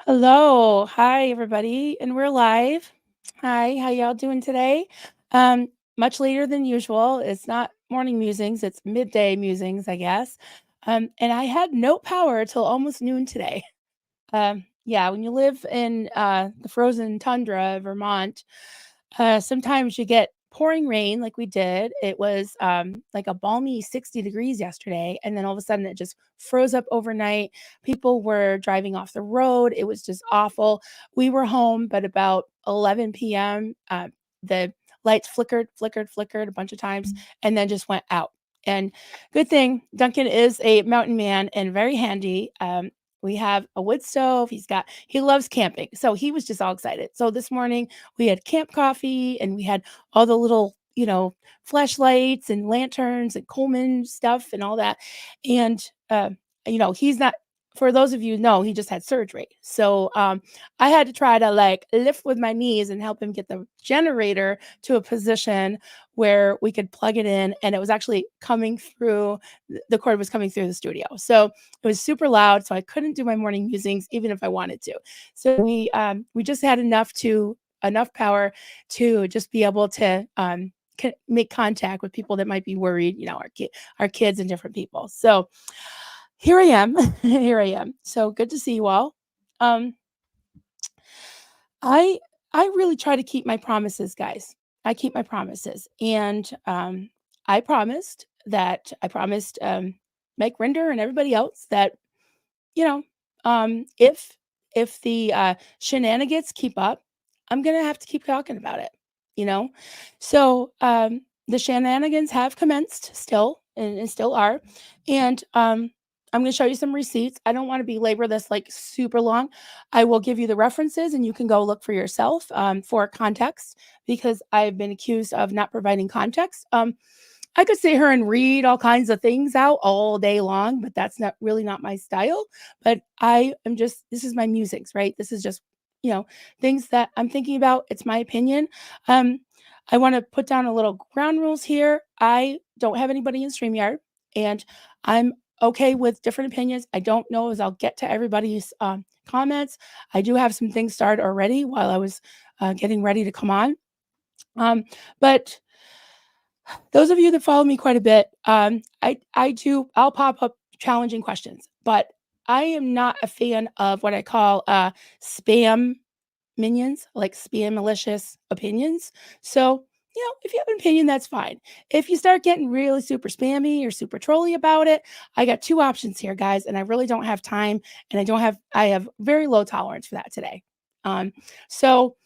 Hello. Hi, everybody. And we're live. Hi, how y'all doing today? Um, Much later than usual. It's not morning musings, it's midday musings, I guess. And I had no power till almost noon today. Yeah, when you live in the frozen tundra of Vermont, sometimes you get pouring rain like we did. It was like a balmy 60 degrees yesterday. And then all of a sudden it just froze up overnight. People were driving off the road. It was just awful. We were home, but about 11 p.m., the lights flickered a bunch of times and then just went out. And good thing Duncan is a mountain man and very handy. We have a wood stove. He loves camping. So he was just all excited. So this morning we had camp coffee and we had all the little, flashlights and lanterns and Coleman stuff and all that. And, he's not, for those of you who know, he just had surgery. So I had to try to like lift with my knees and help him get the generator to a position where we could plug it in. And it was actually coming through, the cord was coming through the studio. So it was super loud. So I couldn't do my morning musings even if I wanted to. So we just had enough power to just be able to make contact with people that might be worried, our kids and different people. So here I am. Here I am. So good to see you all. Um, I I really try to keep my promises, guys. I keep my promises, and I promised Mike Rinder and everybody else that you know, if the shenanigans keep up, I'm gonna have to keep talking about it. You know, so the shenanigans have commenced still, and still are, and I'm going to show you some receipts. I don't want to belabor this like super long. I will give you the references, and you can go look for yourself for context because I've been accused of not providing context. I could sit here and read all kinds of things out all day long, but that's not my style. But this is my musings, right? This is just, you know, things that I'm thinking about. It's my opinion. Um, I want to put down a little ground rules here. I don't have anybody in StreamYard, and I'm okay with different opinions. I don't know as I'll get to everybody's comments. I do have some things started already while I was getting ready to come on. But those of you that follow me quite a bit, I'll pop up challenging questions, but I am not a fan of what I call spam minions, like spam malicious opinions. So, if you have an opinion, that's fine. If you start getting really super spammy or super trolly about it, I got two options here, guys, and I really don't have time, and I have very low tolerance for that today. So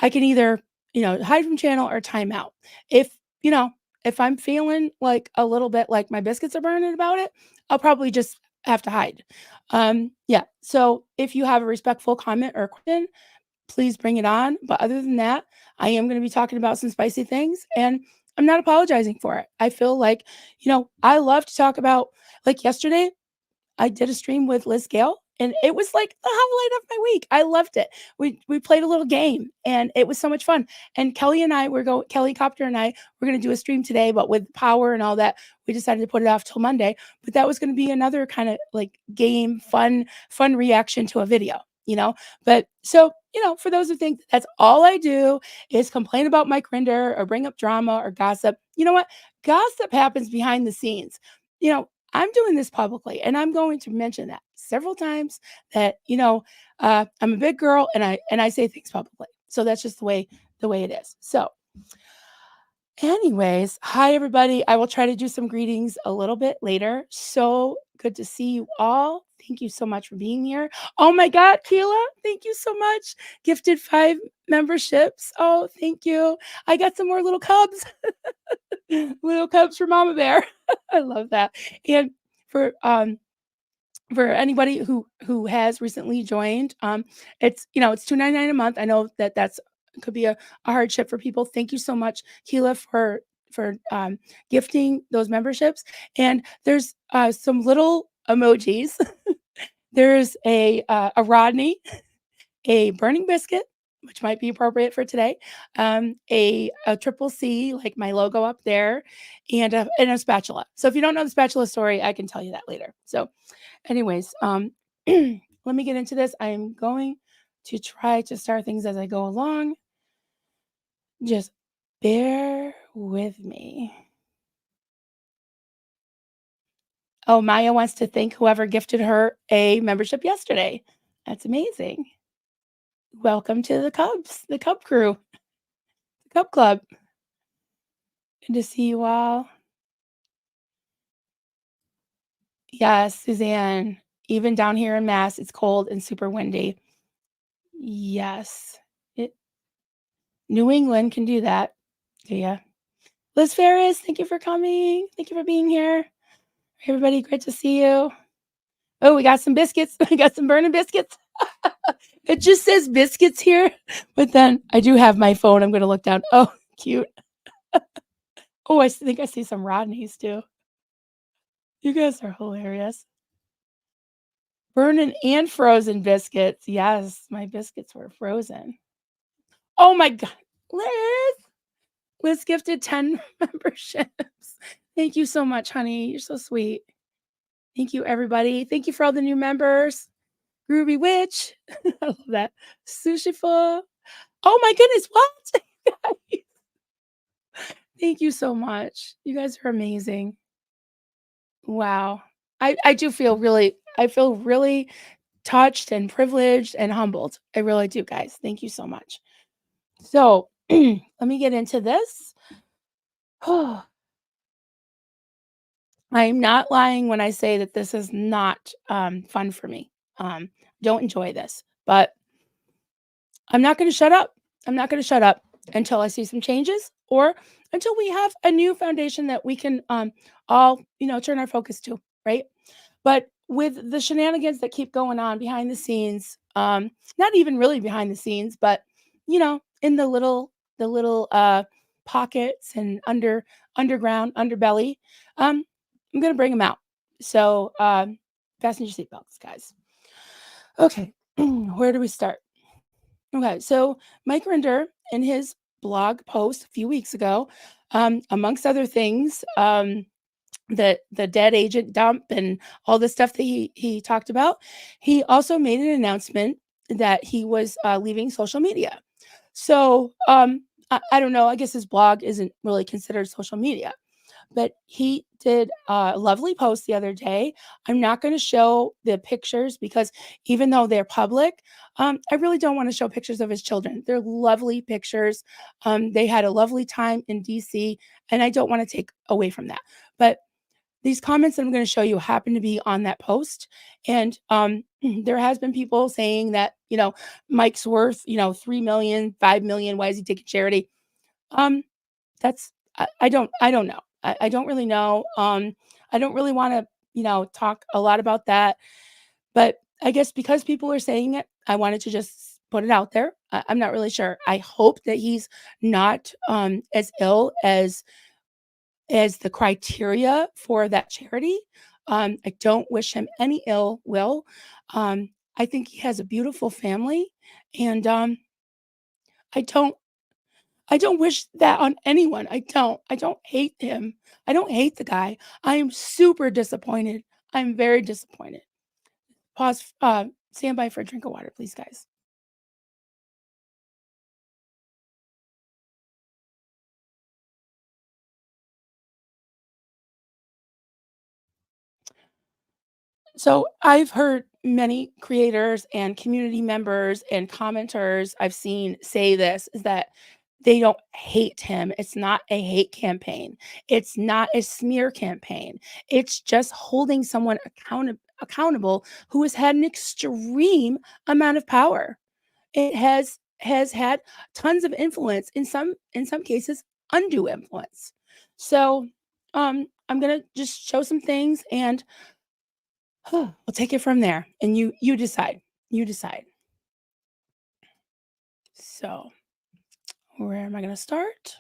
I can either, hide from channel or time out. If, you know, if I'm feeling like a little bit like my biscuits are burning about it, I'll probably just have to hide. Yeah. So if you have a respectful comment or question, please bring it on. But other than that, I am going to be talking about some spicy things and I'm not apologizing for it. I feel like, I love to talk about like yesterday. I did a stream with Liz Gale, and it was like the highlight of my week. I loved it. We played a little game, and it was so much fun. And Kelly Copter and I were gonna do a stream today, but with power and all that, we decided to put it off till Monday. But that was gonna be another kind of like game, fun reaction to a video, But so, for those who think that's all I do is complain about Mike Rinder or bring up drama or gossip, you know what? Gossip happens behind the scenes. I'm doing this publicly, and I'm going to mention that several times that, I'm a big girl and I say things publicly. So that's just the way it is. So anyways, hi everybody. I will try to do some greetings a little bit later. So good to see you all. Thank you so much for being here. Oh my God, Keela, thank you so much. Gifted 5 memberships. Oh, thank you. I got some more little cubs. Little cubs for Mama Bear. I love that. And for for anybody who has recently joined, it's $2.99 a month. I know that's could be a hardship for people. Thank you so much, Keela, for gifting those memberships. And there's some little emojis. There's a Rodney, a burning biscuit, which might be appropriate for today, a triple C, like my logo up there, and a spatula. So if you don't know the spatula story, I can tell you that later. So anyways, let me get into this. I am going to try to start things as I go along. Just bear with me. Oh, Maya wants to thank whoever gifted her a membership yesterday. That's amazing. Welcome to the Cubs, the Cub crew, the Cub Club. Good to see you all. Yes, Suzanne. Even down here in Mass, it's cold and super windy. Yes. It New England can do that. Yeah. Liz Ferris, thank you for coming. Thank you for being here. Everybody, great to see you. Oh, we got some biscuits. We got some burning biscuits. It just says biscuits here, but then I do have my phone. I'm going to look down. Oh, cute. Oh, I think I see some Rodneys too. You guys are hilarious. Burning and frozen biscuits. Yes, my biscuits were frozen. Oh my God. Liz. Liz gifted 10 memberships. Thank you so much, honey. You're so sweet. Thank you, everybody. Thank you for all the new members. Groovy Witch. I love that. Sushiful. Oh my goodness. What? Thank you so much. You guys are amazing. Wow. I do feel really touched and privileged and humbled. I really do, guys. Thank you so much. So let me get into this. I'm not lying when I say that this is not fun for me. Don't enjoy this, but I'm not going to shut up. I'm not going to shut up until I see some changes or until we have a new foundation that we can all, turn our focus to, right? But with the shenanigans that keep going on behind the scenes, not even really behind the scenes, but in the little pockets and underground underbelly, I'm gonna bring them out. So fasten your seatbelts, guys. Okay, where do we start? Okay, so Mike Rinder in his blog post a few weeks ago, amongst other things, the dead agent dump and all the stuff that he talked about, he also made an announcement that he was leaving social media. So I don't know. I guess his blog isn't really considered social media, but he did a lovely post the other day. I'm not going to show the pictures because even though they're public, I really don't want to show pictures of his children. They're lovely pictures. They had a lovely time in DC, and I don't want to take away from that. But these comments that I'm going to show you happen to be on that post. And there has been people saying that, Mike's worth, 3 million, 5 million. Why is he taking charity? Um, that's I don't know. I don't really know. I don't really want to, talk a lot about that. But I guess because people are saying it, I wanted to just put it out there. I'm not really sure. I hope that he's not as ill as the criteria for that charity. I don't wish him any ill will. I think he has a beautiful family, and I don't I don't wish that on anyone. I don't. I don't hate him. I don't hate the guy. I am super disappointed. I'm very disappointed. Pause. Stand by for a drink of water, please, guys. So I've heard many creators and community members and commenters I've seen say this is that they don't hate him. It's not a hate campaign. It's not a smear campaign. It's just holding someone accountable who has had an extreme amount of power. It has had tons of influence, in some cases undue influence. So I'm gonna just show some things and we'll take it from there, and you decide. You decide. So, where am I gonna start?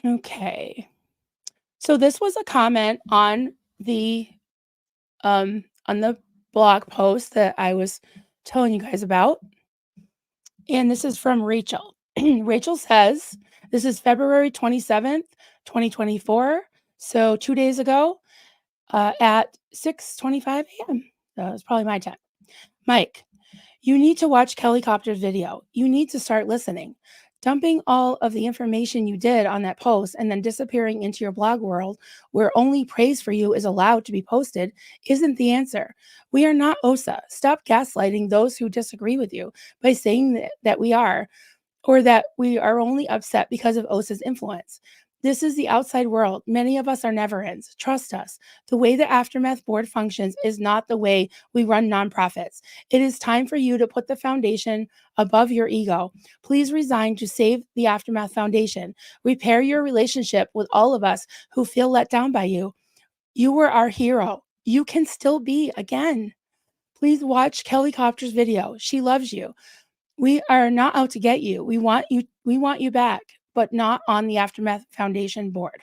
Okay. So this was a comment on the blog post that I was telling you guys about, and this is from Rachel. Rachel says, This is February 27th, 2024. So 2 days ago at 6:25 a.m. It's probably my time. Mike, you need to watch Kelly Copter's video. You need to start listening. Dumping all of the information you did on that post and then disappearing into your blog world where only praise for you is allowed to be posted isn't the answer. We are not OSA. Stop gaslighting those who disagree with you by saying that we are, or that we are only upset because of OSA's influence. This is the outside world. Many of us are never ends. Trust us. The way the Aftermath board functions is not the way we run nonprofits. It is time for you to put the foundation above your ego. Please resign to save the Aftermath Foundation. Repair your relationship with all of us who feel let down by you. You were our hero. You can still be again. Please watch Kelly Copter's video. She loves you. We are not out to get you. We want you back, but not on the Aftermath Foundation board.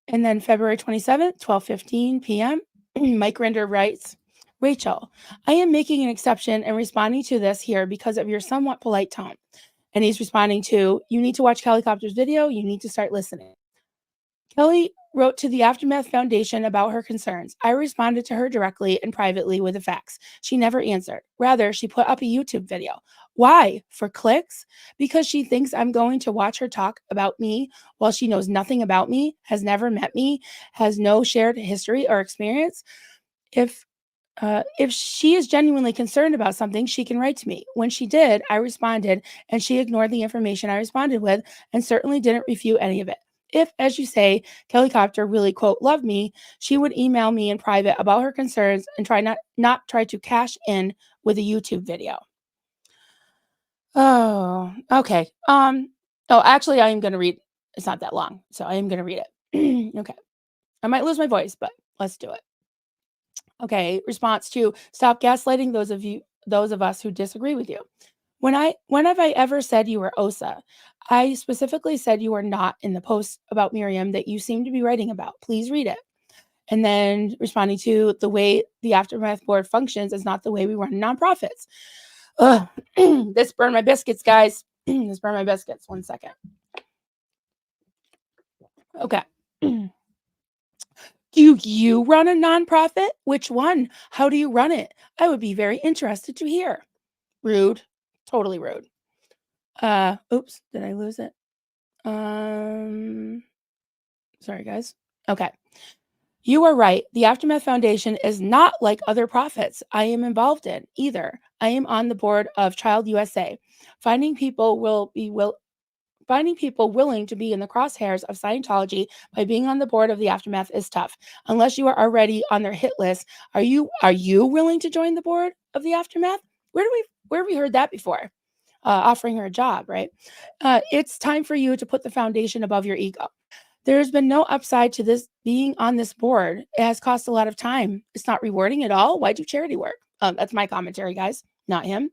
And then February 27th, 12:15 p.m., Mike Rinder writes, Rachel, I am making an exception and responding to this here because of your somewhat polite tone. And he's responding to, you need to watch Kelly Copter's video. You need to start listening. Kelly wrote to the Aftermath Foundation about her concerns. I responded to her directly and privately with the facts. She never answered. Rather, she put up a YouTube video. Why? For clicks? Because she thinks I'm going to watch her talk about me while she knows nothing about me, has never met me, has no shared history or experience. If she is genuinely concerned about something, she can write to me. When she did, I responded, and she ignored the information I responded with and certainly didn't refute any of it. If, as you say, Kelly Copter really, quote, loved me, she would email me in private about her concerns and not try to cash in with a YouTube video. Oh, okay. Actually, I am going to read. It's not that long, so I am going to read it. Okay. I might lose my voice, but let's do it. Okay, response to stop gaslighting those of us who disagree with you. When have I ever said you were OSA? I specifically said you are not in the post about Miriam that you seem to be writing about. Please read it. And then responding to the way the Aftermath board functions is not the way we run nonprofits. Ugh, this burned my biscuits, guys. This burned my biscuits. 1 second. Okay. Do you run a nonprofit? Which one? How do you run it? I would be very interested to hear. Rude. Totally rude. Oops, did I lose it? Sorry, guys. Okay. You are right. The Aftermath Foundation is not like other profits I am involved in either. I am on the board of Child USA. Finding people willing to be in the crosshairs of Scientology by being on the board of the Aftermath is tough. Unless you are already on their hit list, are you willing to join the board of the Aftermath? Where have we heard that before? Offering her a job, right? It's time for you to put the foundation above your ego. There's been no upside to this being on this board. It has cost a lot of time. It's not rewarding at all. Why do charity work? That's my commentary, guys, not him.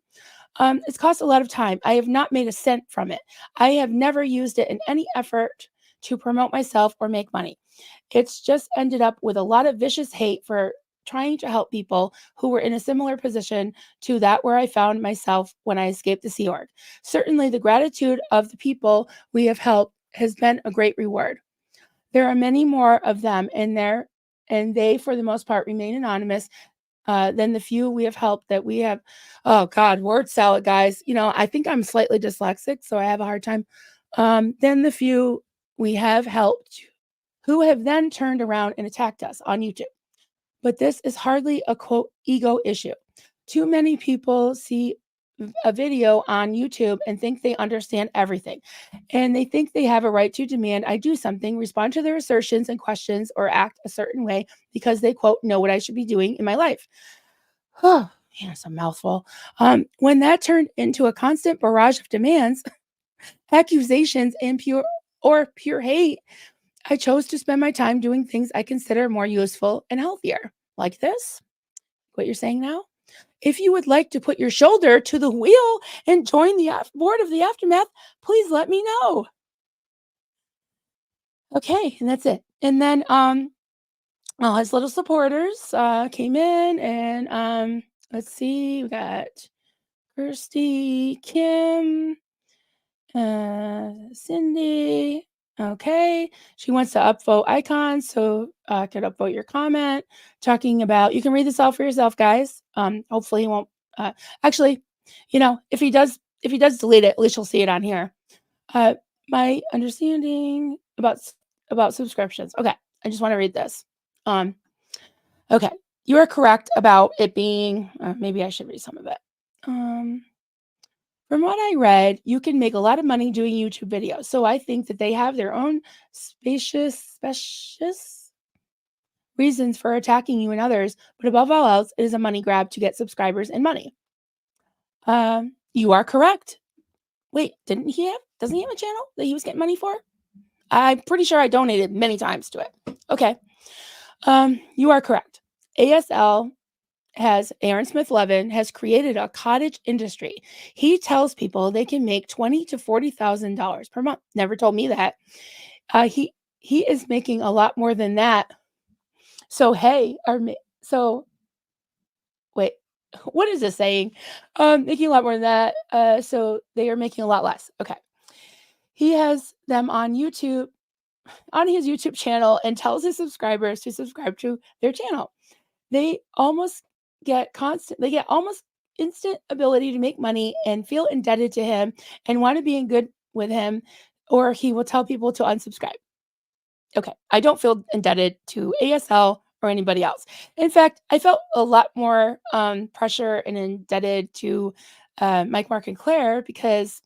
It's cost a lot of time. I have not made a cent from it. I have never used it in any effort to promote myself or make money. It's just ended up with a lot of vicious hate for trying to help people who were in a similar position to that where I found myself when I escaped the Sea Org. Certainly, the gratitude of the people we have helped has been a great reward. There are many more of them in there, and they, for the most part, remain anonymous. Than the few we have helped that we have. Oh God, word salad, guys. I think I'm slightly dyslexic, so I have a hard time. Then the few we have helped who have then turned around and attacked us on YouTube. But this is hardly a quote ego issue. Too many people see a video on YouTube and think they understand everything. And they think they have a right to demand I do something, respond to their assertions and questions, or act a certain way because they, quote, know what I should be doing in my life. Oh, man, it's a mouthful. When that turned into a constant barrage of demands, accusations, and pure hate, I chose to spend my time doing things I consider more useful and healthier, like this. What you're saying now? If you would like to put your shoulder to the wheel and join the board of the Aftermath, please let me know. Okay, and that's it. And then all his little supporters came in, and let's see, we got Kirsty, Kim, Cindy. Okay. She wants to upvote icons, so I could upvote your comment talking about. You can read this all for yourself, guys. Hopefully he won't. Uh, Actually, if he does delete it, at least you'll see it on here. Uh, my understanding about subscriptions. Okay, I just want to read this. Okay, you are correct about it being. Maybe I should read some of it. Um, from what I read, you can make a lot of money doing YouTube videos. So I think that they have their own spacious reasons for attacking you and others. But above all else, it is a money grab to get subscribers and money. You are correct. Wait, doesn't he have a channel that he was getting money for? I'm pretty sure I donated many times to it. Okay. You are correct. ASL has Aaron Smith Levin has created a cottage industry. He tells people they can make $20,000 to $40,000 per month. Never told me that. He is making a lot more than that. So hey, so wait, what is this saying? Making a lot more than that. So they are making a lot less. Okay. He has them on YouTube, on his YouTube channel, and tells his subscribers to subscribe to their channel. They get almost instant ability to make money and feel indebted to him and want to be in good with him, or he will tell people to unsubscribe. Okay, I don't feel indebted to ASL or anybody else. In fact, I felt a lot more pressure and indebted to Mike, Mark, and Claire because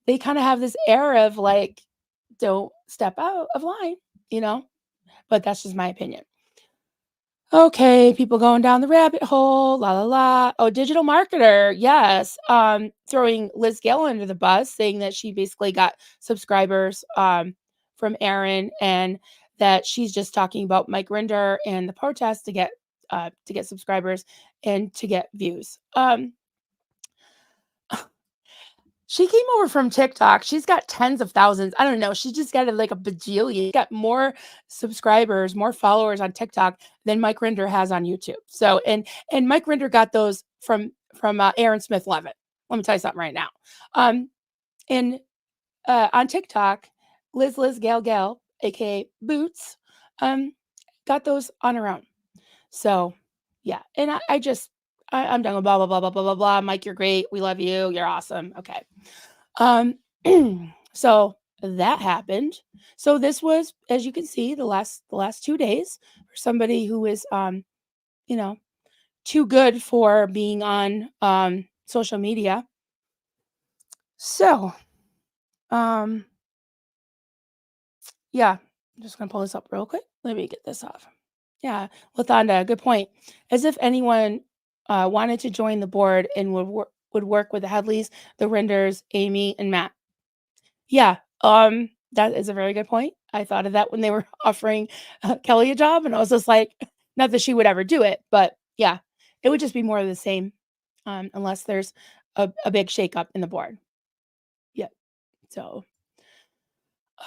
they kind of have this air of like, don't step out of line, you know? But that's just my opinion. Okay, people going down the rabbit hole, la la la. Oh, digital marketer, yes. Throwing Liz Gale under the bus, saying that she basically got subscribers from Aaron, and that she's just talking about Mike Rinder and the protest to get subscribers and to get views. She came over from TikTok. She's got tens of thousands. I don't know. She just got like a bajillion. Got more subscribers, more followers on TikTok than Mike Rinder has on YouTube. So and Mike Rinder got those from Aaron Smith Levitt. Let me tell you something right now. And on TikTok, Liz Gale, aka Boots, got those on her own. So yeah, and I'm done with blah blah blah blah blah blah blah. Mike, you're great. We love you. You're awesome. Okay. Um, so that happened. So this was, as you can see, the last 2 days for somebody who is you know, too good for being on social media. So, um, yeah, I'm just gonna pull this up real quick. Let me get this off. Yeah, Lathanda, good point. As if anyone wanted to join the board and would work with the Headleys, the Renders, Amy, and Matt. Yeah, that is a very good point. I thought of that when they were offering Kelly a job, and I was just like, not that she would ever do it, but yeah, it would just be more of the same, unless there's a big shakeup in the board. Yeah. So,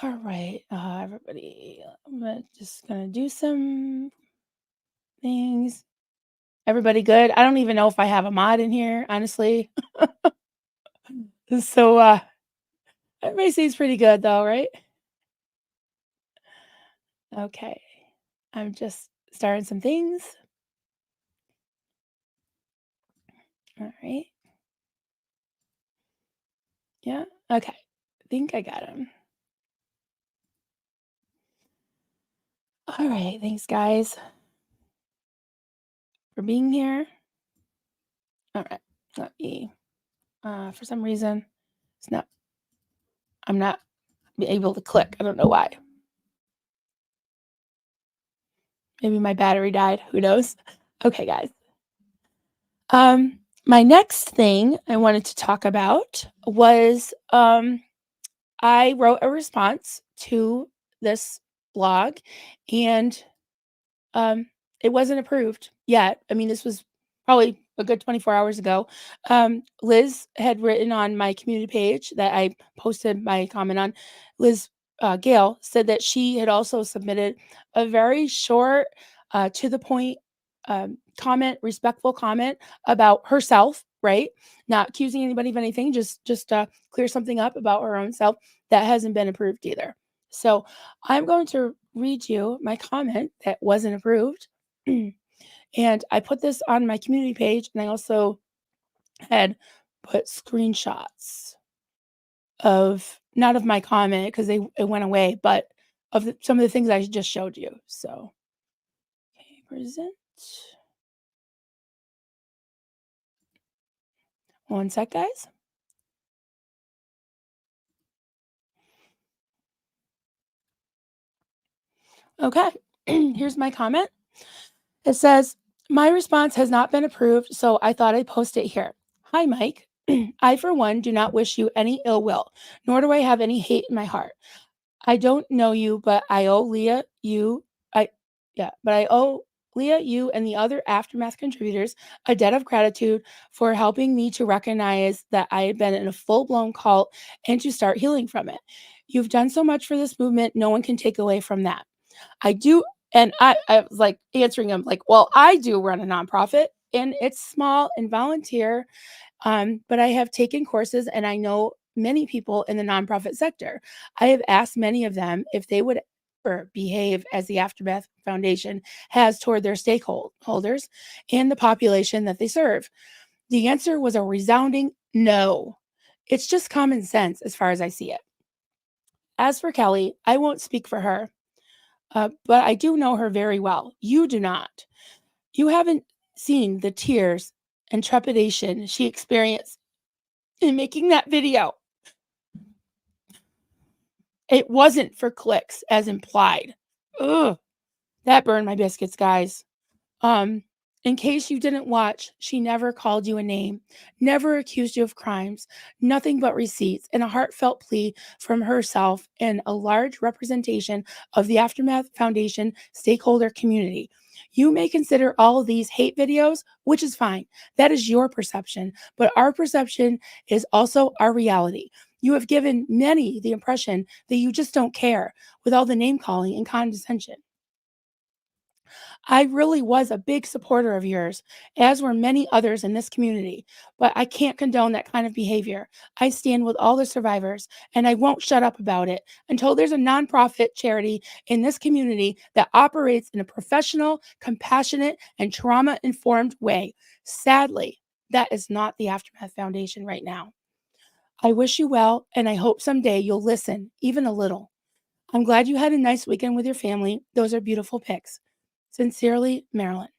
all right, everybody, just gonna do some things. Everybody good? I don't even know if I have a mod in here, honestly. So, everybody seems pretty good though, right? Okay. I'm just starting some things. All right. Yeah. Okay. I think I got him. All right. Thanks, guys, for being here. All right. Let me, for some reason, I'm not able to click. I don't know why. Maybe my battery died. Who knows? Okay, guys. My next thing I wanted to talk about was I wrote a response to this blog, and um, it wasn't approved yet. I mean, this was probably a good 24 hours ago. Liz had written on my community page that I posted my comment on. Liz Gale said that she had also submitted a very short, to the point comment, respectful comment about herself right? Not accusing anybody of anything, just clear something up about her own self that hasn't been approved either. So I'm going to read you my comment that wasn't approved. And I put this on my community page, and I also had put screenshots of not of my comment because it went away, but of some of the things I just showed you. So, okay, present. One sec, guys. Okay, here's my comment. It says, "My response has not been approved, so I thought I'd post it here. Hi, Mike. I, for one, do not wish you any ill will, nor do I have any hate in my heart. I don't know you, but I owe Leah you I yeah, but I owe Leah, you, and the other Aftermath contributors a debt of gratitude for helping me to recognize that I had been in a full-blown cult and to start healing from it. You've done so much for this movement, no one can take away from that. I do." And I was like answering him like, "Well, I do run a nonprofit and it's small and volunteer, but I have taken courses and I know many people in the nonprofit sector. I have asked many of them if they would ever behave as the Aftermath Foundation has toward their stakeholders and the population that they serve. The answer was a resounding no. It's just common sense as far as I see it. As for Kelly, I won't speak for her, but I do know her very well. You do not. You haven't seen the tears and trepidation she experienced in making that video. It wasn't for clicks as implied. Ugh, that burned my biscuits, guys. Um, in case you didn't watch, she never called you a name, never accused you of crimes, nothing but receipts and a heartfelt plea from herself and a large representation of the Aftermath Foundation stakeholder community. You may consider all of these hate videos, which is fine. That is your perception, but our perception is also our reality. You have given many the impression that you just don't care with all the name calling and condescension. I really was a big supporter of yours, as were many others in this community, but I can't condone that kind of behavior. I stand with all the survivors, and I won't shut up about it until there's a nonprofit charity in this community that operates in a professional, compassionate, and trauma informed way. Sadly, that is not the Aftermath Foundation right now. I wish you well, and I hope someday you'll listen, even a little. I'm glad you had a nice weekend with your family. Those are beautiful pics. Sincerely, Marilyn."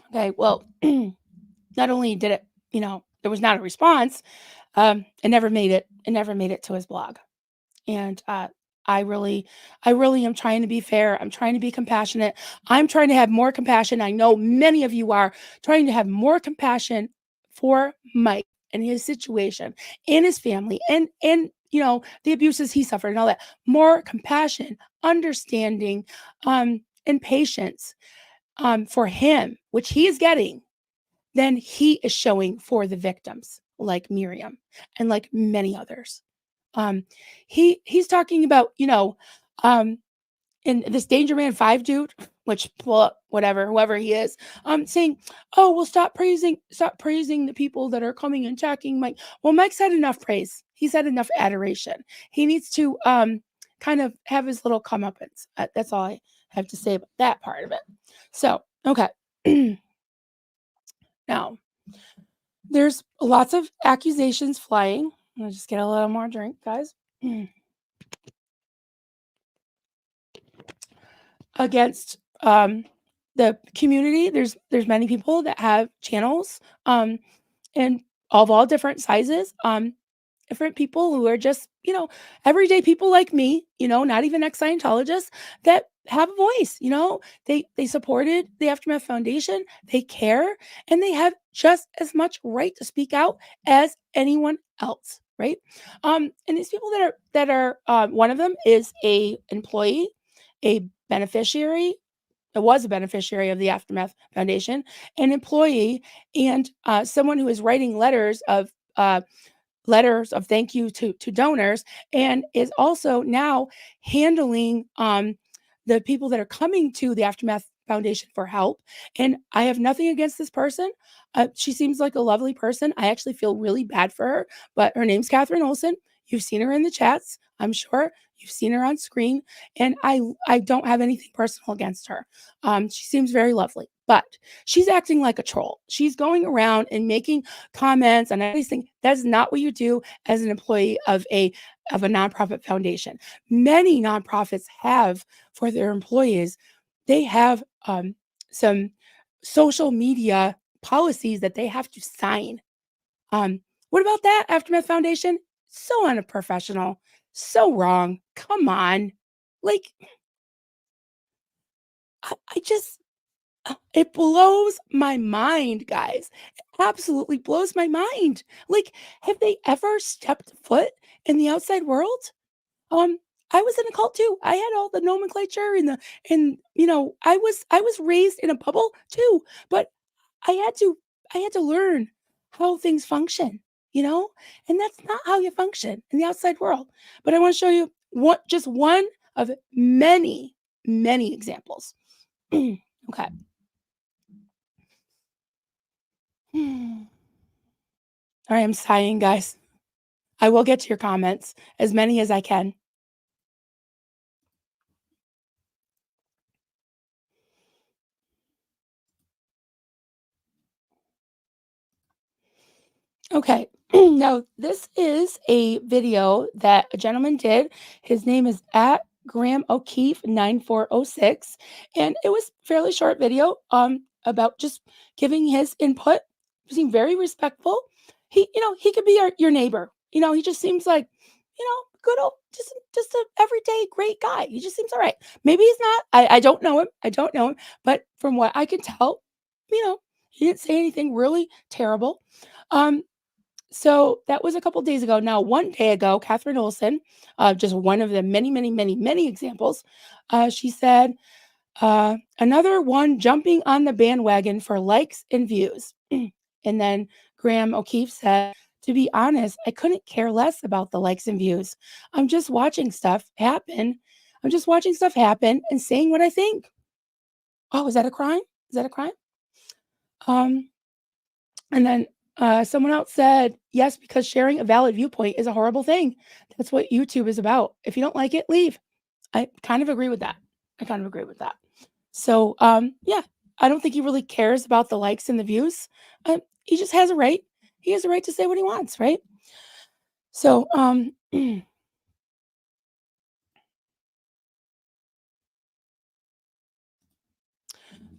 Okay, well, not only did it, there was not a response, it never made it to his blog. And I really, I really am trying to be fair. I'm trying to be compassionate. I'm trying to have more compassion. I know many of you are trying to have more compassion for Mike and his situation and his family and the abuses he suffered and all that. More compassion, understanding, and patience for him, which he is getting, than he is showing for the victims like Miriam and like many others. Um, he's talking about, um, and this Danger Man 5 dude, which well, whatever, whoever he is, saying, "Oh, well, stop praising the people that are coming and attacking Mike." Well, Mike's had enough praise. He's had enough adoration. He needs to kind of have his little comeuppance. That's all I have to say about that part of it. So, okay. Now, there's lots of accusations flying. I'll just get a little more drink, guys. Against the community. There's many people that have channels and of all different sizes. Different people who are just, everyday people like me, not even ex-Scientologists that have a voice, they supported the Aftermath Foundation, they care, and they have just as much right to speak out as anyone else, right? And these people that are one of them is a employee, a beneficiary, it was a beneficiary of the Aftermath Foundation, an employee, and someone who is writing letters of thank you to donors, and is also now handling the people that are coming to the Aftermath Foundation for help. And I have nothing against this person. She seems like a lovely person. I actually feel really bad for her, but her name's Catherine Olson. You've seen her in the chats, I'm sure. You've seen her on screen, and I don't have anything personal against her. She seems very lovely, but she's acting like a troll. She's going around and making comments on everything. That's not what you do as an employee of a nonprofit foundation. Many nonprofits have for their employees, they have some social media policies that they have to sign. What about that, Aftermath Foundation? So unprofessional, so wrong. Come on. Like, I just, it blows my mind, guys. It absolutely blows my mind. Like, have they ever stepped foot in the outside world? Um, I was in a cult too. I had all the nomenclature and I was raised in a bubble too, but I had to I had to learn how things function, you know? And that's not how you function in the outside world. But I want to show you one of many, many examples. Okay. All right, I'm sighing, guys. I will get to your comments, as many as I can. Okay. Now, this is a video that a gentleman did. His name is at Graham O'Keefe 9406. And it was fairly short video about just giving his input. He seemed very respectful. He could be your neighbor. He just seems like, good old just a everyday great guy. He just seems all right. Maybe he's not. I don't know him. I don't know him. But from what I can tell, he didn't say anything really terrible. Um, so that was a couple days ago. Now, one day ago, Catherine Olson, just one of the many, many, many, many examples, she said, another one jumping on the bandwagon for likes and views. And then Graham O'Keefe said, to be honest, I couldn't care less about the likes and views. I'm just watching stuff happen. I'm just watching stuff happen and saying what I think. Oh, is that a crime? Is that a crime? Um, And then someone else said, yes, because sharing a valid viewpoint is a horrible thing. That's what YouTube is about. If you don't like it, leave. I kind of agree with that. I kind of agree with that. So, yeah, I don't think he really cares about the likes and the views. He just has a right. He has a right to say what he wants, right? So,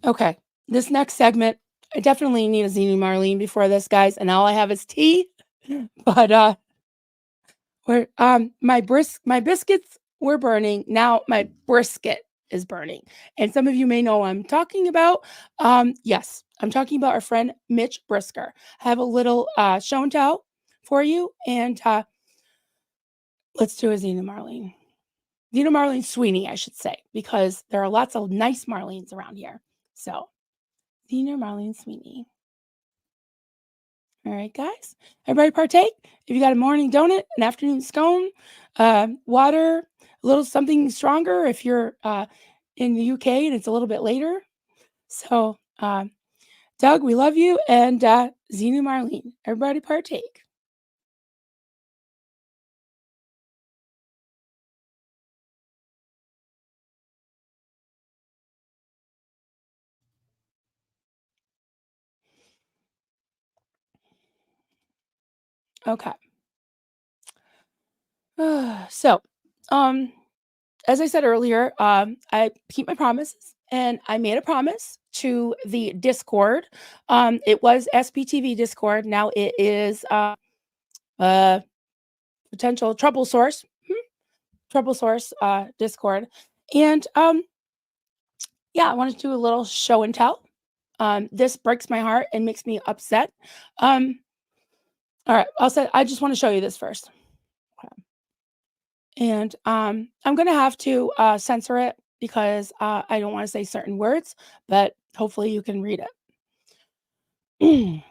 okay, this next segment, I definitely need a Zenu Marlene before this, guys, and all I have is tea. But where, my biscuits were burning, now my brisket is burning, and some of you may know what I'm talking about. Yes, I'm talking about our friend Mitch Brisker. I have a little, show and tell for you, and, let's do a Zena Marlene. Zena Marlene Sweeney, I should say, because there are lots of nice Marlenes around here. So, Zena Marlene Sweeney. All right, guys. Everybody partake. If you got a morning donut, an afternoon scone, water, a little something stronger if you're in the UK and it's a little bit later. So, Doug, we love you. And Zenu Marlene, everybody partake. Okay. So, um, as I said earlier, I keep my promises, and I made a promise to the Discord. It was SPTV Discord. Now it is uh, potential trouble source, trouble source Discord, and yeah, I wanted to do a little show and tell. This breaks my heart and makes me upset. Um, all right, I just want to show you this first. And I'm gonna have to censor it because I don't want to say certain words, but hopefully you can read it.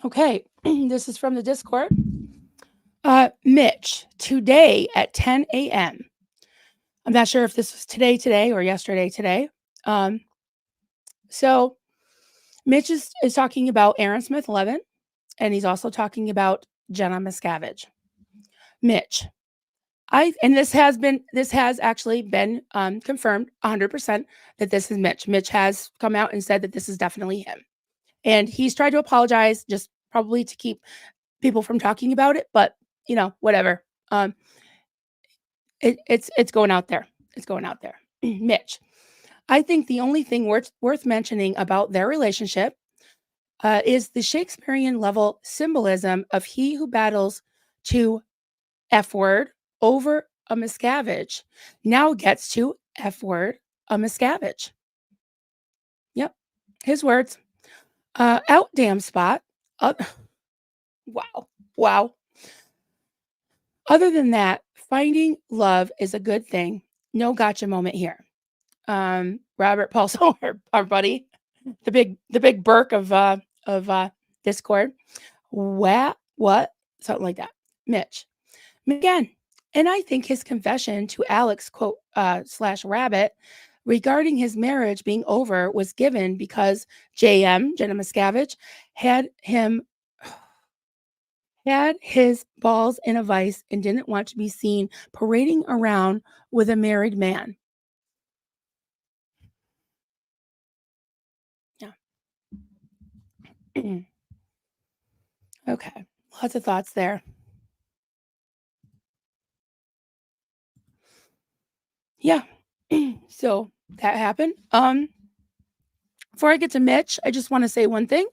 Okay, this is from the Discord. Mitch, today at 10 a.m. I'm not sure if this was today or yesterday today. Um, so Mitch is talking about Aaron Smith Levin, and he's also talking about Jenna Miscavige. Mitch, this has actually been confirmed 100% that this is Mitch. Mitch has come out and said that this is definitely him, and he's tried to apologize, just probably to keep people from talking about it. But whatever. It's going out there. It's going out there. Mitch, I think the only thing worth mentioning about their relationship is the Shakespearean level symbolism of he who battles to F word over a Miscavige now gets to F word a Miscavige. Yep, his words. Out damn spot. Uh, wow, wow. Other than that, finding love is a good thing. No gotcha moment here. Robert Paulson, our buddy, the big Burke of Discord. What? Something like that. Mitch. Again. And I think his confession to Alex quote slash rabbit regarding his marriage being over was given because Jenna Miscavige, had his balls in a vice and didn't want to be seen parading around with a married man. Yeah. Okay. Lots of thoughts there. Yeah. So that happened. Before I get to Mitch, I just want to say one thing.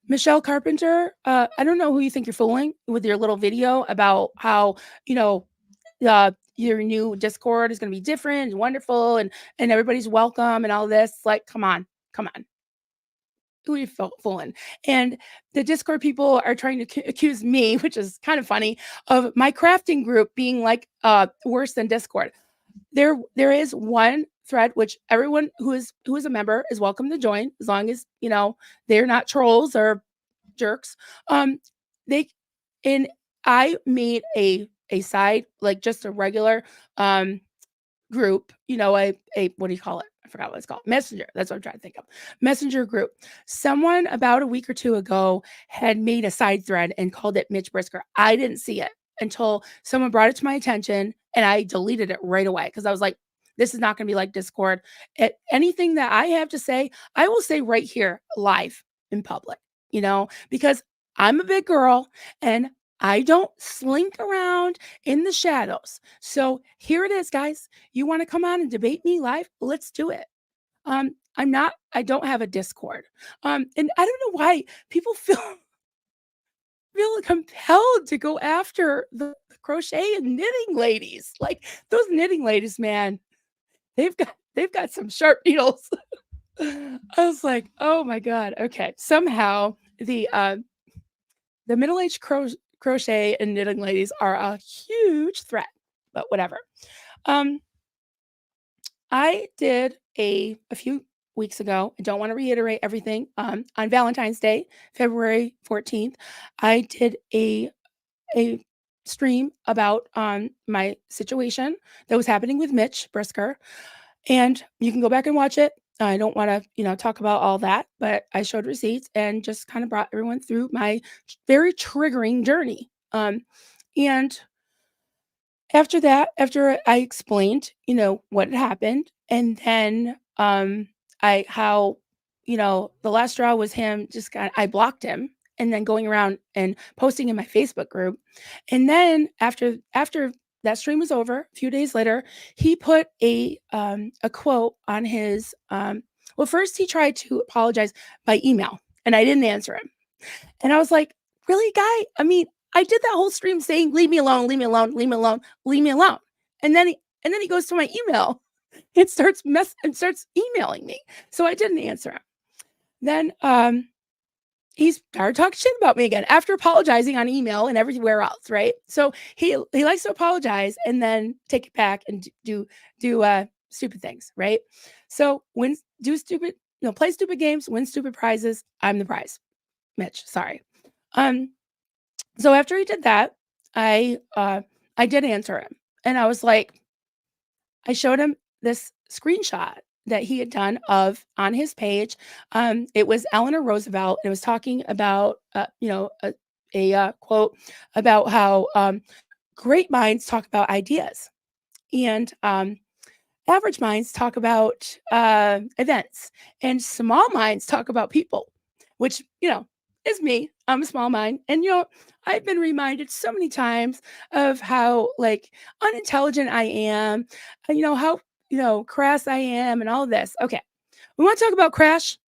Michelle Carpenter, I don't know who you think you're fooling with your little video about how, your new Discord is going to be different and wonderful and everybody's welcome and all this. Like, come on. Who are you fooling? And the Discord people are trying to accuse me, which is kind of funny, of my crafting group being like worse than Discord. There is one thread which everyone who is a member is welcome to join, as long as they're not trolls or jerks. They and I made a side, like just a regular group, a what do you call it? I forgot what it's called. Messenger. That's what I'm trying to think of. Messenger group. Someone about a week or two ago had made a side thread and called it Mitch Brisker. I didn't see it until someone brought it to my attention, and I deleted it right away because I was like, this is not going to be like Discord. Anything that I have to say, I will say right here live in public, because I'm a big girl and I don't slink around in the shadows. So here it is, guys. You want to come on and debate me live? Let's do it. I don't have a Discord. And I don't know why people feel compelled to go after the crochet and knitting ladies. Like those knitting ladies, man, they've got some sharp needles. I was like, oh my God. Okay. Somehow the middle-aged crochet and knitting ladies are a huge threat, but whatever. I did a few weeks ago. I don't want to reiterate everything. On Valentine's Day, February 14th, I did a stream about my situation that was happening with Mitch Brisker, and you can go back and watch it. I don't want to, talk about all that, but I showed receipts and just kind of brought everyone through my very triggering journey. And after that, after I explained, what had happened, and then how, the last straw was him I blocked him and then going around and posting in my Facebook group. And then after that stream was over, a few days later, he put a quote on his well, first he tried to apologize by email and I didn't answer him. And I was like, really, guy? I mean, I did that whole stream saying, leave me alone, leave me alone, leave me alone, leave me alone. And then he goes to my email and starts emailing me. So I didn't answer him. Then he started talking shit about me again after apologizing on email and everywhere else, right? So he likes to apologize and then take it back and do stupid things, right? So play stupid games, win stupid prizes. I'm the prize. Mitch, sorry. Um, so after he did that, I did answer him, and I was like, I showed him this screenshot that he had done of on his page. It was Eleanor Roosevelt. It was talking about, a quote about how great minds talk about ideas, and average minds talk about events, and small minds talk about people, which, is me. I'm a small mind. And, I've been reminded so many times of how, like, unintelligent I am, and, how, crass I am, and all of this. Okay. We want to talk about crass.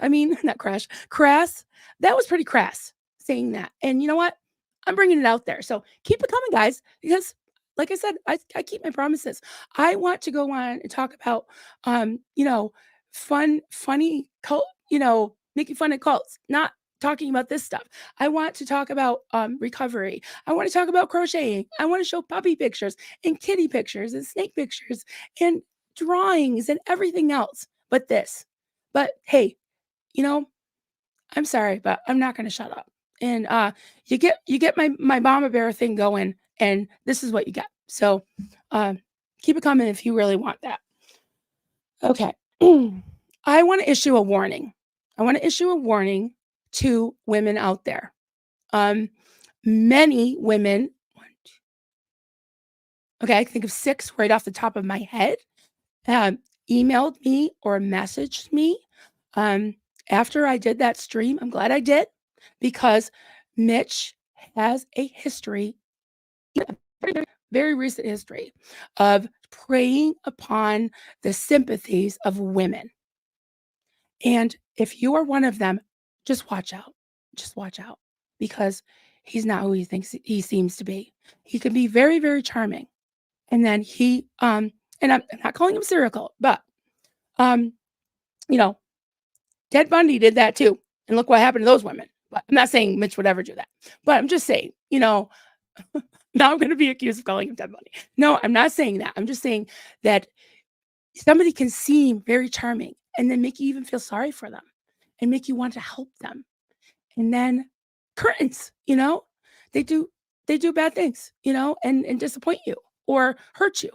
I mean, not crash, crass. That was pretty crass saying that. And you know what? I'm bringing it out there. So keep it coming, guys, because like I said, I keep my promises. I want to go on and talk about, funny cult, making fun of cults, not talking about this stuff. I want to talk about recovery. I want to talk about crocheting. I want to show puppy pictures and kitty pictures and snake pictures and drawings and everything else but this. But hey, you know, I'm sorry, but I'm not gonna shut up. And you get my mama bear thing going, and this is what you get. So um keep it coming if you really want that. Okay. I want to issue a warning. I want to issue a warning to women out there. Um many women, okay, I can think of six right off the top of my head, um, emailed me or messaged me um, after I did that stream. I'm glad I did because Mitch has a history, a very, very recent history of preying upon the sympathies of women. And if you are one of them, just watch out. Just watch out because he's not who he thinks he seems to be. He can be very, very charming. And then and I'm not calling him serial killer, but um, you know, Ted Bundy did that too. And look what happened to those women. But I'm not saying Mitch would ever do that. But I'm just saying, now I'm going to be accused of calling him Ted Bundy. No, I'm not saying that. I'm just saying that somebody can seem very charming and then make you even feel sorry for them and make you want to help them. And then curtains, they do bad things, and disappoint you or hurt you,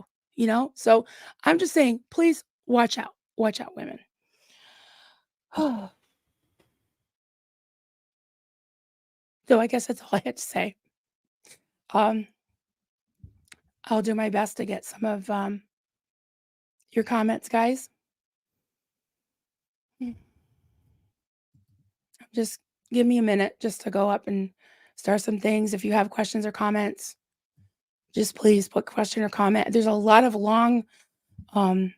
So I'm just saying, please watch out. Watch out, women. So I guess that's all I had to say. Um, I'll do my best to get some of your comments, guys. Mm, Just give me a minute just to go up and start some things. If you have questions or comments, just please put question or comment. There's a lot of long um,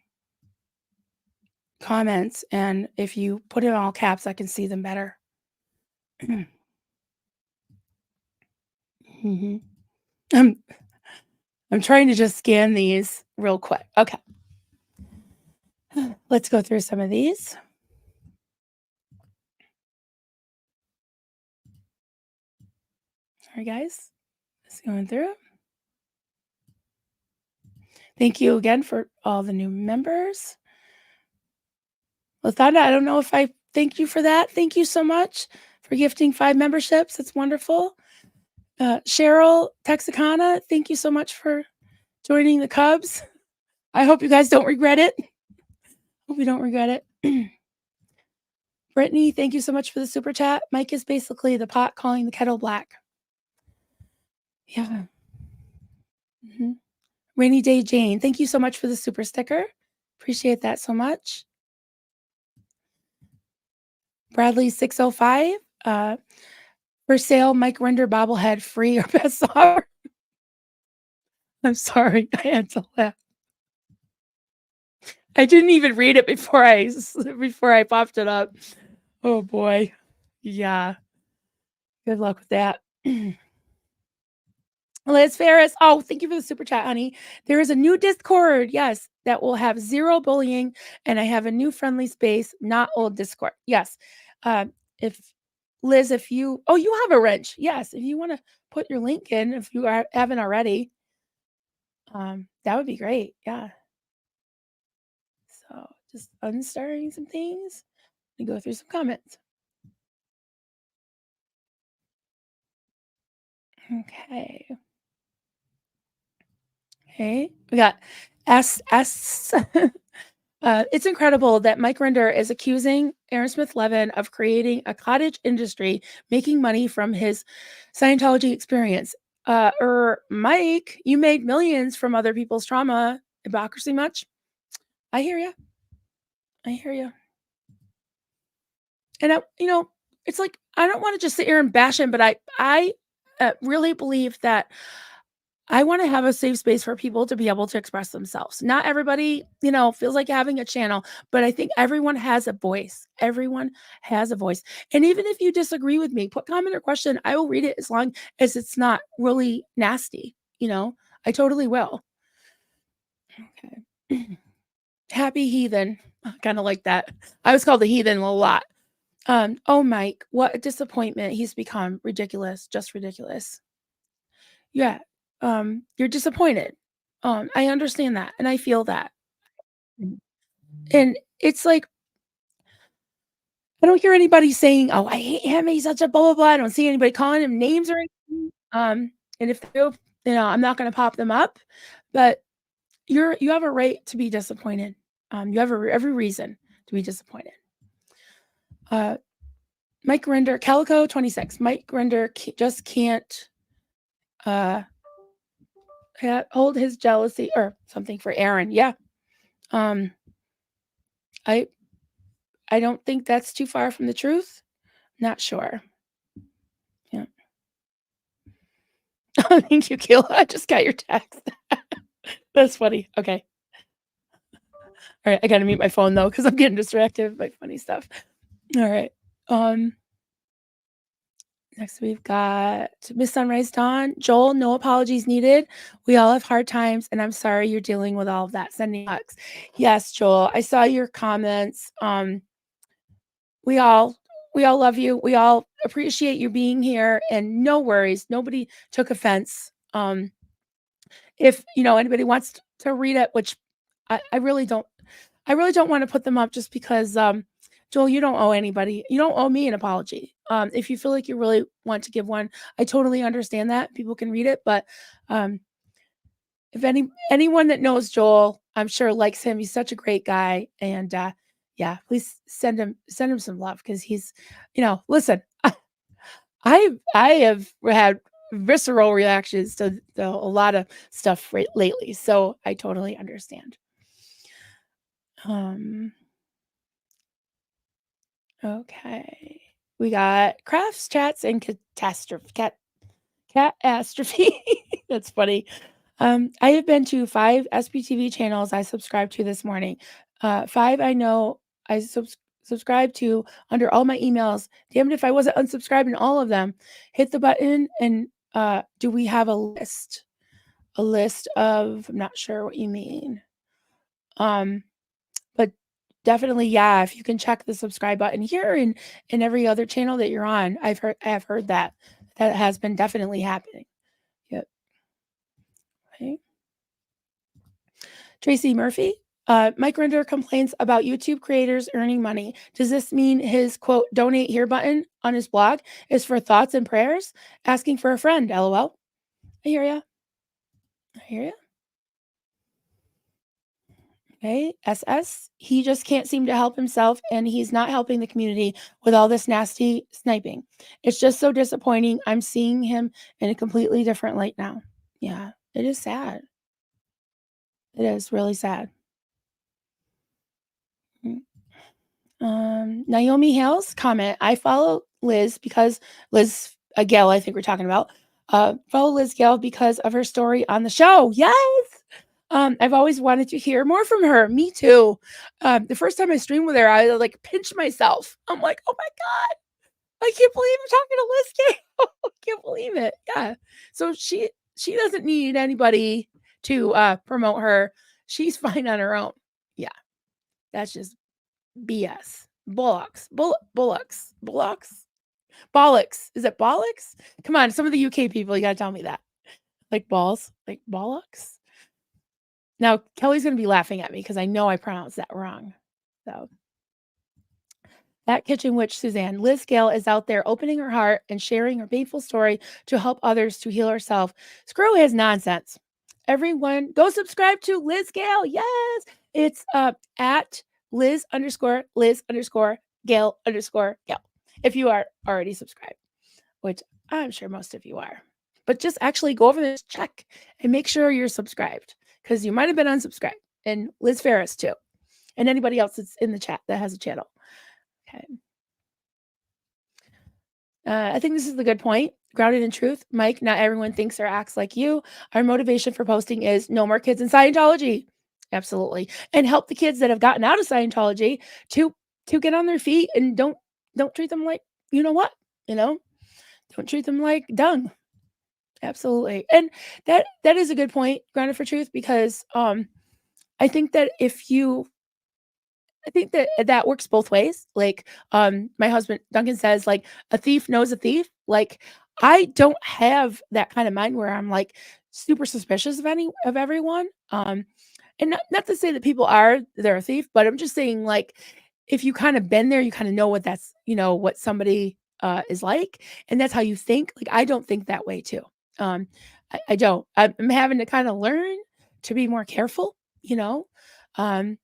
comments, and if you put it in all caps, I can see them better. Mhm. I'm I'm trying to just scan these real quick. Okay. Let's go through some of these. Sorry, guys. Just going through. Thank you again for all the new members. Lathanna, I don't know if I thank you for that. Thank you so much for gifting 5 memberships. It's wonderful. Cheryl Texicana, thank you so much for joining the Cubs. I hope you guys don't regret it. Hope you don't regret it. Brittany, thank you so much for the super chat. Mike is basically the pot calling the kettle black. Yeah. Rainy Day Jane, thank you so much for the super sticker. Appreciate that so much. Bradley 605, for sale, Mike Rinder bobblehead, free or best offer. I'm sorry, I had to laugh. I didn't even read it before I popped it up. Oh boy. Yeah. Good luck with that. Liz Ferris. Oh, thank you for the super chat, honey. There is a new Discord, yes, that will have 0 bullying, and I have a new friendly space, not old Discord. Yes. If Liz, if you you have a wrench. Yes, if you want to put your link in, if you haven't already, that would be great. Yeah. So just unstarting some things and go through some comments. Okay. Okay. We got S. It's incredible that Mike Rinder is accusing Aaron Smith Levin of creating a cottage industry, making money from his Scientology experience. Mike, you made millions from other people's trauma. Hypocrisy much? I hear you. I hear you. And it's like I don't want to just sit here and bash him, but I really believe that I want to have a safe space for people to be able to express themselves. Not everybody, feels like having a channel, but I think everyone has a voice. Everyone has a voice. And even if you disagree with me, put comment or question. I will read it as long as it's not really nasty. I totally will. Okay. Happy heathen. Kind of like that. I was called the heathen a lot. Oh, Mike, what a disappointment he's become. Ridiculous. Just ridiculous. Yeah. You're disappointed. I understand that, and I feel that. Mhm. And it's like, I don't hear anybody saying, "Oh, I hate him, he's such a blah, blah, blah." I don't see anybody calling him names or anything. And if they do, I'm not gonna pop them up, but you have a right to be disappointed. You have every reason to be disappointed. Uh, Mike Rinder, Calico 26. Mike Rinder just uh, can't hold his jealousy or something for Aaron. Yeah. Um, I I don't think that's too far from the truth. Not sure. Yeah. Thank you, Kayla. I just got your text. That's funny. Okay. All right. I got to mute my phone though because I'm getting distracted by funny stuff. All right. Um. Next we've got Miss Sunrise Dawn. Joel, no apologies needed. We all have hard times, and I'm sorry you're dealing with all of that. Sending hugs. Yes, Joel. I saw your comments. We all love you. We all appreciate you being here, and no worries. Nobody took offense. If anybody wants to read it, which I really don't, want to put them up just because, Joel, you don't owe anybody, you don't owe me an apology. If you feel like you really want to give one, I totally understand that people can read it, but if anyone that knows Joel, I'm sure likes him. He's such a great guy, and yeah, please send him some love because he's, listen, I have had visceral reactions to a lot of stuff lately, so I totally understand. Okay. We got crafts, chats, and catastrophe. That's funny. I have been to 5 SPTV channels I subscribed to this morning. 5 I know I subscribe to under all my emails. Damn it if I wasn't unsubscribing all of them. Hit the button and do we have a list? A list of, I'm not sure what you mean. But definitely, yeah, if you can check the subscribe button here and every other channel that you're on, I have heard that has been definitely happening. Yep. Okay. Tracy Murphy. Mike Rinder complains about YouTube creators earning money. Does this mean his quote donate here button on his blog is for thoughts and prayers? Asking for a friend, lol. I hear ya. I hear ya. Okay, SS. He just can't seem to help himself, and he's not helping the community with all this nasty sniping. It's just so disappointing. I'm seeing him in a completely different light now. Yeah, it is sad. It is really sad. Mm. Naomi Hales comment. I follow Liz because Liz Gail, I think we're talking about. Follow Liz Gail because of her story on the show. Yes. I've always wanted to hear more from her. Me too. The first time I streamed with her, I like pinched myself. I'm like, oh my God, I can't believe I'm talking to Liz Gail. I can't believe it. Yeah. So she doesn't need anybody to promote her. She's fine on her own. Yeah. That's just BS. Bollocks. Is it bollocks? Come on, some of the UK people, you gotta tell me that. Like balls, like bollocks. Now Kelly's gonna be laughing at me because I know I pronounced that wrong. So At Kitchen Witch Suzanne, Liz Gale is out there opening her heart and sharing her painful story to help others to heal herself. Screw his nonsense. Everyone, go subscribe to Liz Gale. Yes, it's at Liz_Gale_. If you are already subscribed, which I'm sure most of you are, but just actually go over there, check, and make sure you're subscribed because you might have been unsubscribed. And Liz Ferris too, and anybody else that's in the chat that has a channel. Okay. I think this is the good point. Grounded in truth, Mike, not everyone thinks or acts like you. Our motivation for posting is no more kids in Scientology. Absolutely. And help the kids that have gotten out of Scientology to get on their feet and don't treat them like, you know what? You know, don't treat them like dung. Absolutely. And that is a good point, grounded for truth, because I think that that works both ways. Like, my husband Duncan says, like, a thief knows a thief. Like, I don't have that kind of mind where I'm like super suspicious of everyone. And not to say that they're a thief, but I'm just saying, like, if you kind of been there, you kind of know what somebody is like, and that's how you think. Like, I don't think that way too. I don't. I'm having to kind of learn to be more careful, you know. And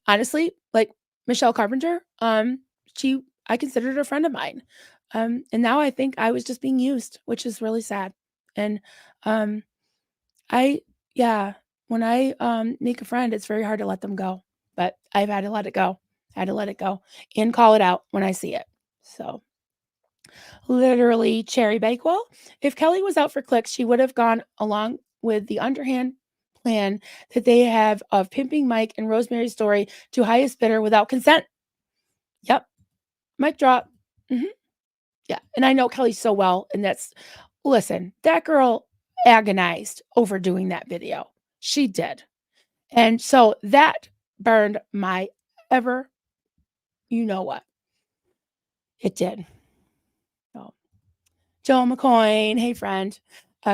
honestly, like Michelle Carpenter, I considered her a friend of mine. And now I think I was just being used, which is really sad. And um, I, yeah, when I make a friend, it's very hard to let them go. But I've had to let it go. I had to let it go and call it out when I see it. So literally, Cherry Bakewell. If Kelly was out for clicks, she would have gone along with the underhand plan that they have of pimping Mike and Rosemary's Story to highest bidder without consent. Yep. Mic drop. Mhm. Yeah. And I know Kelly so well. And listen, that girl agonized over doing that video. She did. And so that burned my ever, you know what? It did. So, Joe McCoy, hey friend,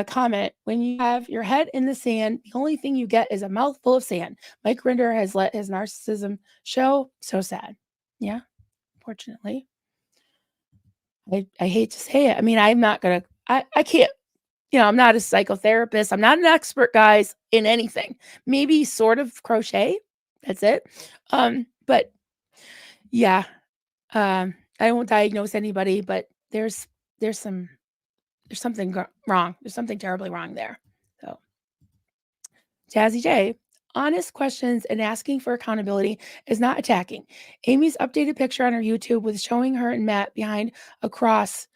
comment, when you have your head in the sand, the only thing you get is a mouthful of sand. Mike Rinder has let his narcissism show. So sad. Yeah, fortunately. I hate to say it. I mean, I'm not going to, I can't, I'm not a psychotherapist. I'm not an expert, guys, in anything. Maybe sort of crochet. That's it. But yeah, I won't diagnose anybody, but there's something wrong. There's something terribly wrong there. So, Jazzy J, honest questions and asking for accountability is not attacking. Amy's updated picture on her YouTube with showing her and Matt behind a crosshair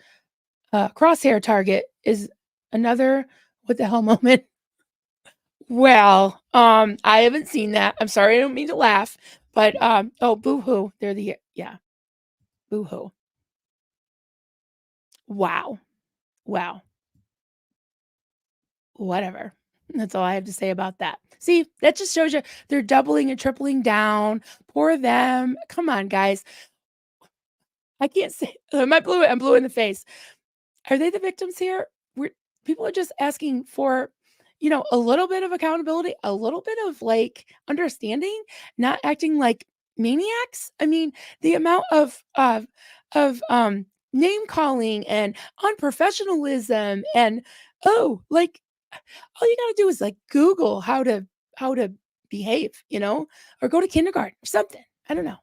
target is another what the hell moment. Well, I haven't seen that. I'm sorry, I don't mean to laugh, but oh, boo-hoo. Yeah, boo-hoo. Wow. Wow. Whatever. That's all I have to say about that. See, that just shows you they're doubling and tripling down. Poor them. Come on, guys. I can't say I'm blue in the face. Are they the victims here? People are just asking for, a little bit of accountability, a little bit of like understanding, not acting like maniacs. I mean, the amount of name calling and unprofessionalism and like all you gotta do is like Google how to behave, or go to kindergarten or something. I don't know.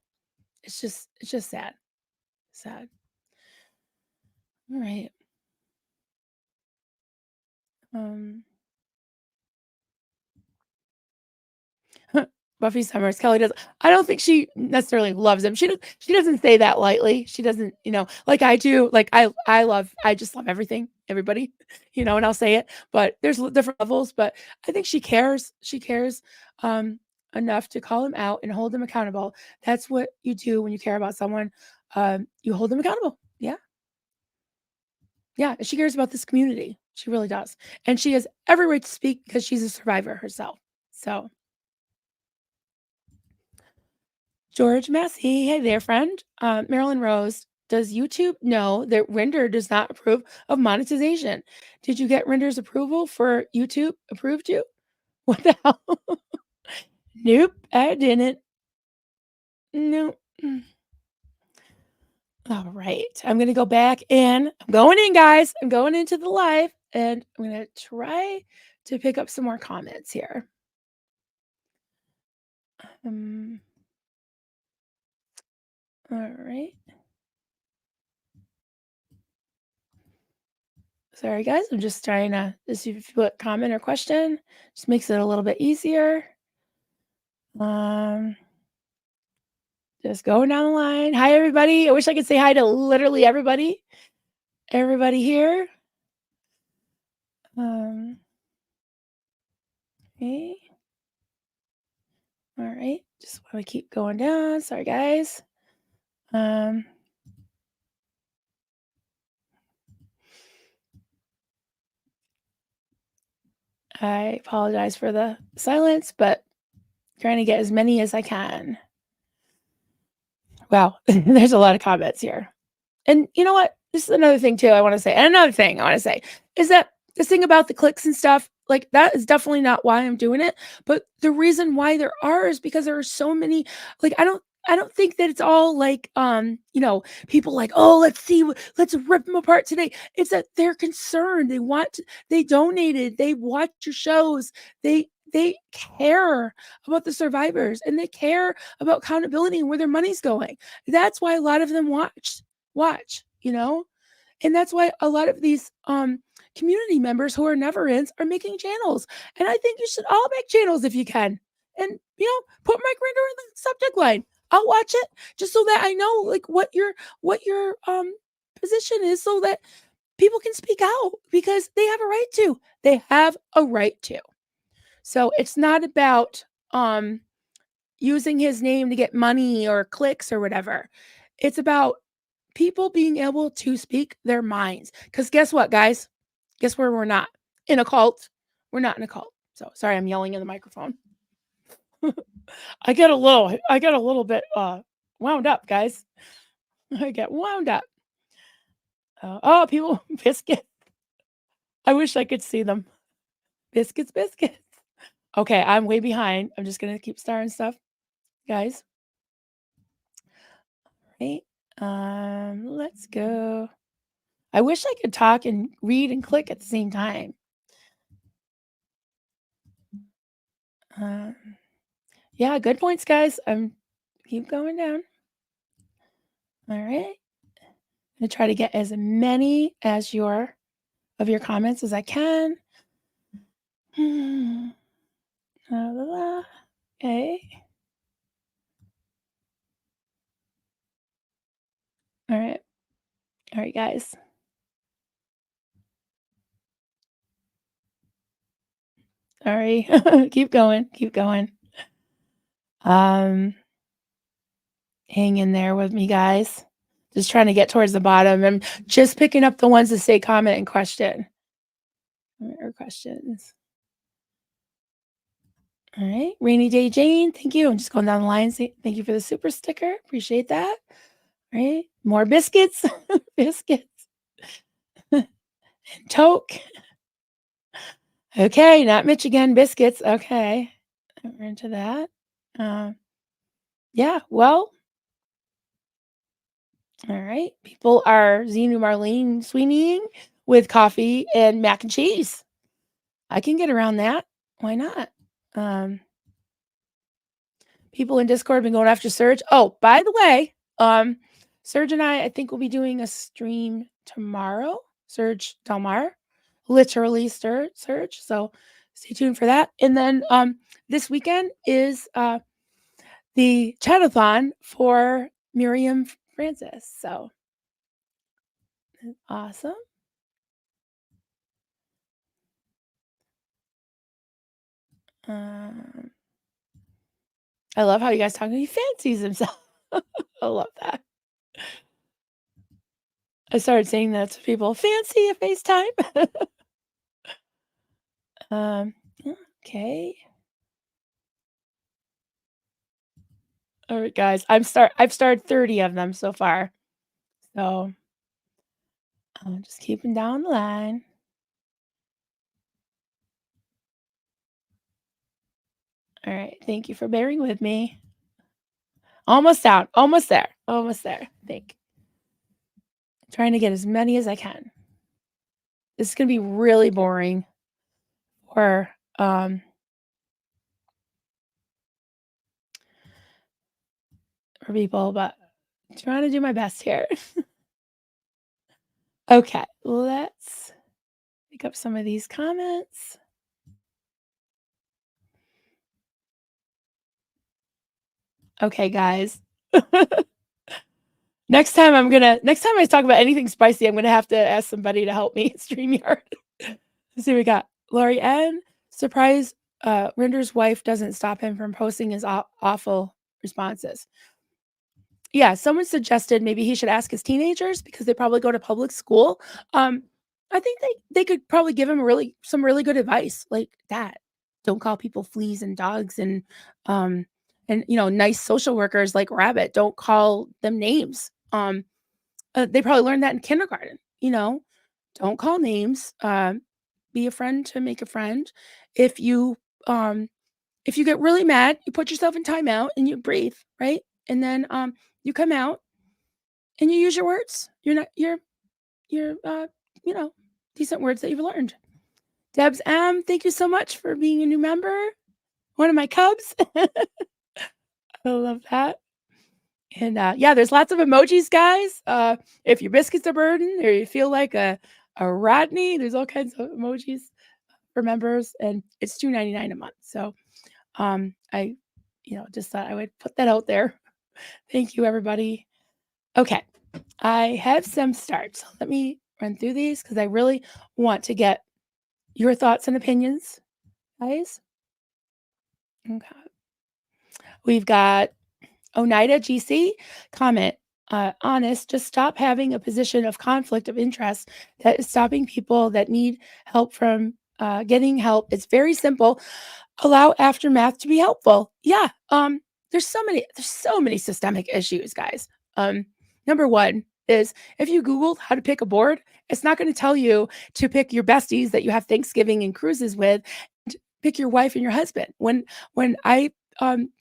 It's just sad. Sad. All right. Um Buffy Summers, Kelly does. I don't think she necessarily loves him. She doesn't say that lightly. She doesn't, like I do. Like I just love everything, everybody, and I'll say it. But there's different levels. But I think she cares. She cares enough to call him out and hold him accountable. That's what you do when you care about someone. You hold them accountable. Yeah, yeah. She cares about this community. She really does, and she has every right to speak because she's a survivor herself. So. George Massey, hey there, friend. Marilyn Rose, does YouTube know that Rinder does not approve of monetization? Did you get Rinder's approval for YouTube approved you? What the hell? Nope, I didn't. No. All right. I'm gonna go back in. I'm going in, guys. I'm going into the live, and I'm gonna try to pick up some more comments here. Um, all right. Sorry, guys. I'm just trying to just see if you put comment or question. Just makes it a little bit easier. Um, just going down the line. Hi, everybody. I wish I could say hi to literally everybody. Everybody here. Okay. All right. Just want to keep going down. Sorry, guys. Um, I apologize for the silence, but trying to get as many as I can. Wow, there's a lot of comments here. And you know what? This is another thing too I want to say. And another thing I want to say is that this thing about the clicks and stuff, like that is definitely not why I'm doing it. But the reason why there are is because there are so many, like I don't think that it's all like people like, oh, let's rip them apart today. It's that they're concerned. They donated, they watch your shows, they care about the survivors and they care about accountability and where their money's going. That's why a lot of them watch. And that's why a lot of these community members who are never ins are making channels. And I think you should all make channels if you can. And put Mike Rinder in the subject line. I'll watch it just so that I know like what your position is so that people can speak out because they have a right to. They have a right to. So it's not about using his name to get money or clicks or whatever. It's about people being able to speak their minds. Because guess what, guys? Guess where we're not? In a cult. We're not in a cult. So sorry, I'm yelling in the microphone. I get a little bit wound up, guys. I get wound up. Oh, people, biscuit. I wish I could see them. Biscuits, biscuits. Okay, I'm way behind. I'm just gonna keep starting stuff, guys. Right. Let's go. I wish I could talk and read and click at the same time. Um, yeah, good points, guys. Keep going down. All right. I'm gonna try to get as many as of your comments as I can. La, la, la. Okay. All right. All right, guys. Sorry. Keep going. Keep going. Um, hang in there with me, guys. Just trying to get towards the bottom. I'm just picking up the ones that say comment and question. Or questions. All right. Rainy Day Jane, thank you. I'm just going down the line. Thank you for the super sticker. Appreciate that. All right. More biscuits. Biscuits. Toke. Okay. Not Michigan biscuits. Okay. We're into that. Yeah. Well, all right. People are Xenu Marlene Sweeneying with coffee and mac and cheese. I can get around that. Why not? People in Discord have been going after Serge. Oh, by the way, Serge and I think we'll be doing a stream tomorrow. Serge Delmar, literally Serge. So stay tuned for that. And then this weekend is the chatathon for Miriam Francis. So awesome. I love how you guys talk. He fancies himself. I love that. I started saying that to people. Fancy a FaceTime. Okay. All right, guys. I've started 30 of them so far. So I'm just keeping down the line. All right. Thank you for bearing with me. Almost down. Almost there. Almost there. I think. Trying to get as many as I can. This is gonna be really boring for, for people, but I'm trying to do my best here. Okay, let's pick up some of these comments. Okay, guys. Next time I talk about anything spicy, I'm gonna have to ask somebody to help me StreamYard. Let's see what we got. Lori N. Surprise, Rinder's wife doesn't stop him from posting his awful responses. Yeah, someone suggested maybe he should ask his teenagers because they probably go to public school. Um, I think they could probably give him some really good advice like that. Don't call people fleas and dogs um and nice social workers like rabbit. Don't call them names. They probably learned that in kindergarten. Don't call names. Be a friend to make a friend. If you um if you get really mad, you put yourself in timeout and you breathe, right? And then you come out and you use your words. Your you know, decent words that you've learned. Debs M, thank you so much for being a new member. One of my cubs. I love that. And yeah, there's lots of emojis, guys. If your biscuits are burning or you feel like a Rodney, there's all kinds of emojis for members, and it's $2.99 a month. So I just thought I would put that out there. Thank you, everybody. Okay, I have some starts. Let me run through these because I really want to get your thoughts and opinions, guys. Okay. We've got Oneida GC comment. Honest, just stop having a position of conflict of interest that is stopping people that need help from getting help. It's very simple. Allow aftermath to be helpful. Yeah. There's so many systemic issues, guys. Number one is if you Googled how to pick a board, it's not going to tell you to pick your besties that you have Thanksgiving and cruises with, and pick your wife and your husband. When I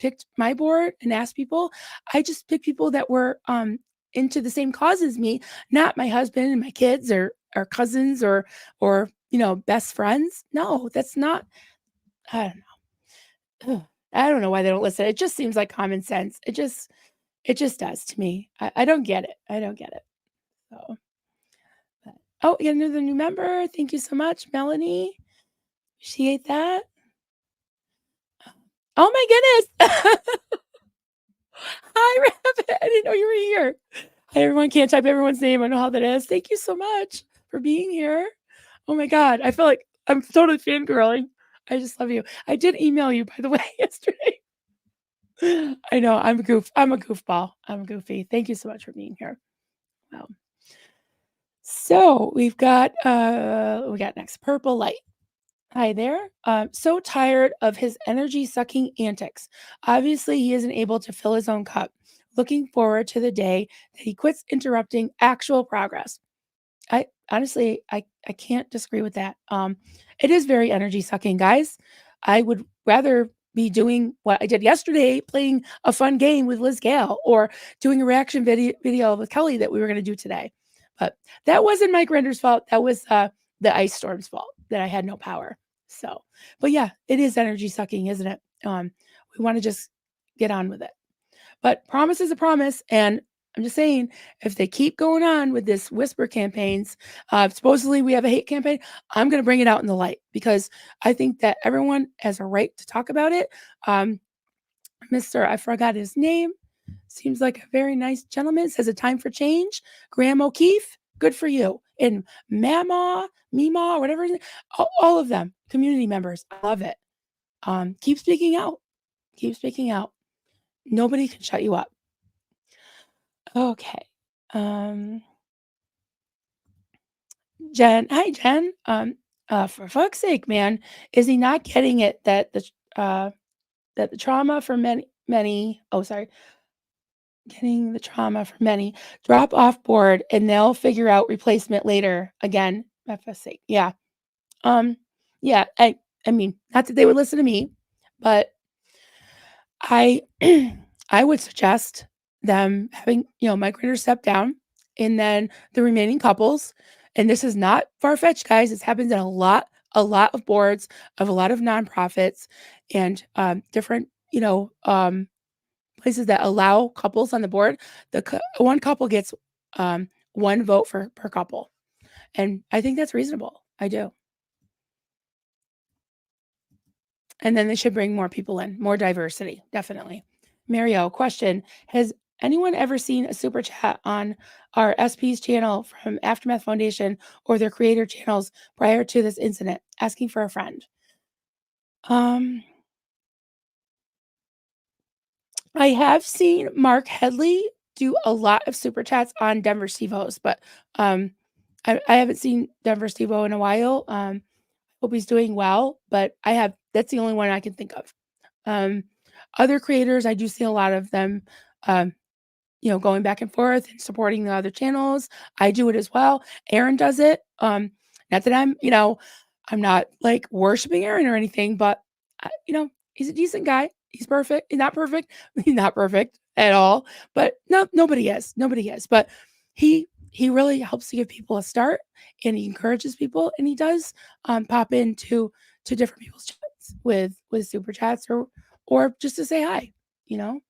picked my board and asked people, I just picked people that were into the same cause as me, not my husband and my kids or cousins or best friends. No, that's not. I don't know. Ugh. I don't know why they don't listen. It just seems like common sense. It just does to me. I don't get it. I don't get it. So, oh, you got another new member. Thank you so much, Melanie. Appreciate that. Oh my goodness. Hi, Rabbit. I didn't know you were here. Hi, everyone. Can't type everyone's name. I know how that is. Thank you so much for being here. Oh my God. I feel like I'm totally fangirling. I just love you. I did email you, by the way, yesterday. I know. I'm a goofball. I'm goofy. Thank you so much for being here. Wow. So we got next Purple Light. Hi there. So tired of his energy sucking antics. Obviously, he isn't able to fill his own cup. Looking forward to the day that he quits interrupting actual progress. I honestly, I can't disagree with that. It is very energy sucking, guys. I would rather be doing what I did yesterday, playing a fun game with Liz Gale, or doing a reaction video with Kelly that we were going to do today. But that wasn't Mike Render's fault. That was the ice storm's fault that I had no power. So, but yeah, it is energy sucking, isn't it? We want to just get on with it. But promise is a promise, and I'm just saying, if they keep going on with this whisper campaigns, supposedly we have a hate campaign, I'm going to bring it out in the light because I think that everyone has a right to talk about it. Mr. I forgot his name. Seems like a very nice gentleman. Says a time for change. Graham O'Keefe, good for you. And Mima, whatever, all of them, community members. I love it. Keep speaking out. Keep speaking out. Nobody can shut you up. Okay. Um, Jen, hi Jen. For fuck's sake, man, is he not getting it that the trauma for many, oh sorry, getting the trauma for many drop off board and they'll figure out replacement later again. For fuck's sake. Yeah. Um, yeah, I mean, not that they would listen to me, but I I would suggest them having, Mike Rinder step down and then the remaining couples, and this is not far-fetched, guys, this happens in a lot of boards of a lot of nonprofits and, different, places that allow couples on the board. One couple gets, 1 vote for per couple, and I think that's reasonable. I do. And then they should bring more people in, more diversity, definitely. Mario, question, has anyone ever seen a super chat on our SP's channel from Aftermath Foundation or their creator channels prior to this incident? Asking for a friend. Um, I have seen Mark Headley do a lot of super chats on Denver Steve-O's, but um, I haven't seen Denver Steve-O in a while. Hope he's doing well, but that's the only one I can think of. Um, Other creators, I do see a lot of them, um, going back and forth and supporting the other channels. I do it as well. Aaron does it. Not that I'm not like worshiping Aaron or anything, but he's a decent guy. He's perfect. He's not perfect. He's not perfect at all. But no, nobody is. Nobody is. But he really helps to give people a start, and he encourages people, and he does pop into to different people's chats with super chats or just to say hi. You know.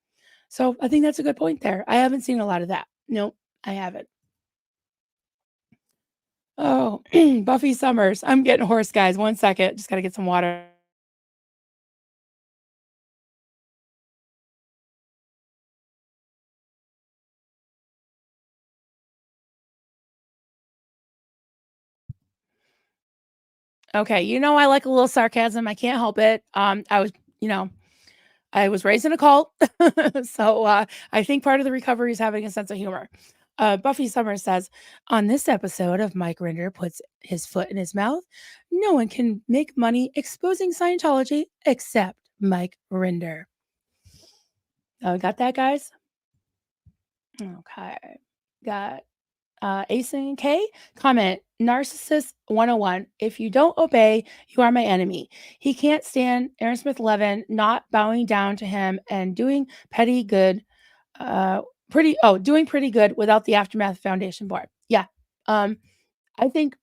So I think that's a good point there. I haven't seen a lot of that. Nope, I haven't. Oh, Buffy Summers. I'm getting hoarse, guys. One second. Just got to get some water. Okay, I like a little sarcasm. I can't help it. I was raised in a cult, so I think part of the recovery is having a sense of humor. Buffy Summers says, on this episode of Mike Rinder puts his foot in his mouth, no one can make money exposing Scientology except Mike Rinder. Oh, got that, guys? Okay. Got Asen K comment, Narcissist 101. If you don't obey, you are my enemy. He can't stand Aaron Smith Levin not bowing down to him and doing petty good, doing pretty good without the Aftermath Foundation board. Yeah. Um, I think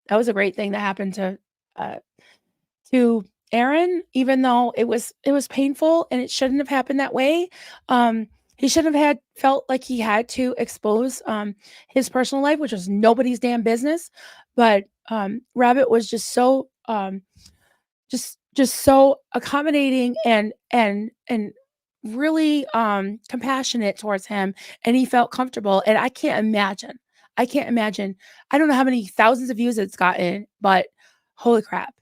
that was a great thing that happened uh, to Aaron, even though it was painful and it shouldn't have happened that way. He shouldn't have had felt like he had to expose his personal life, which was nobody's damn business. But Rabbit was just so just so accommodating and really compassionate towards him, and he felt comfortable, and I can't imagine. I don't know how many thousands of views it's gotten, but holy crap.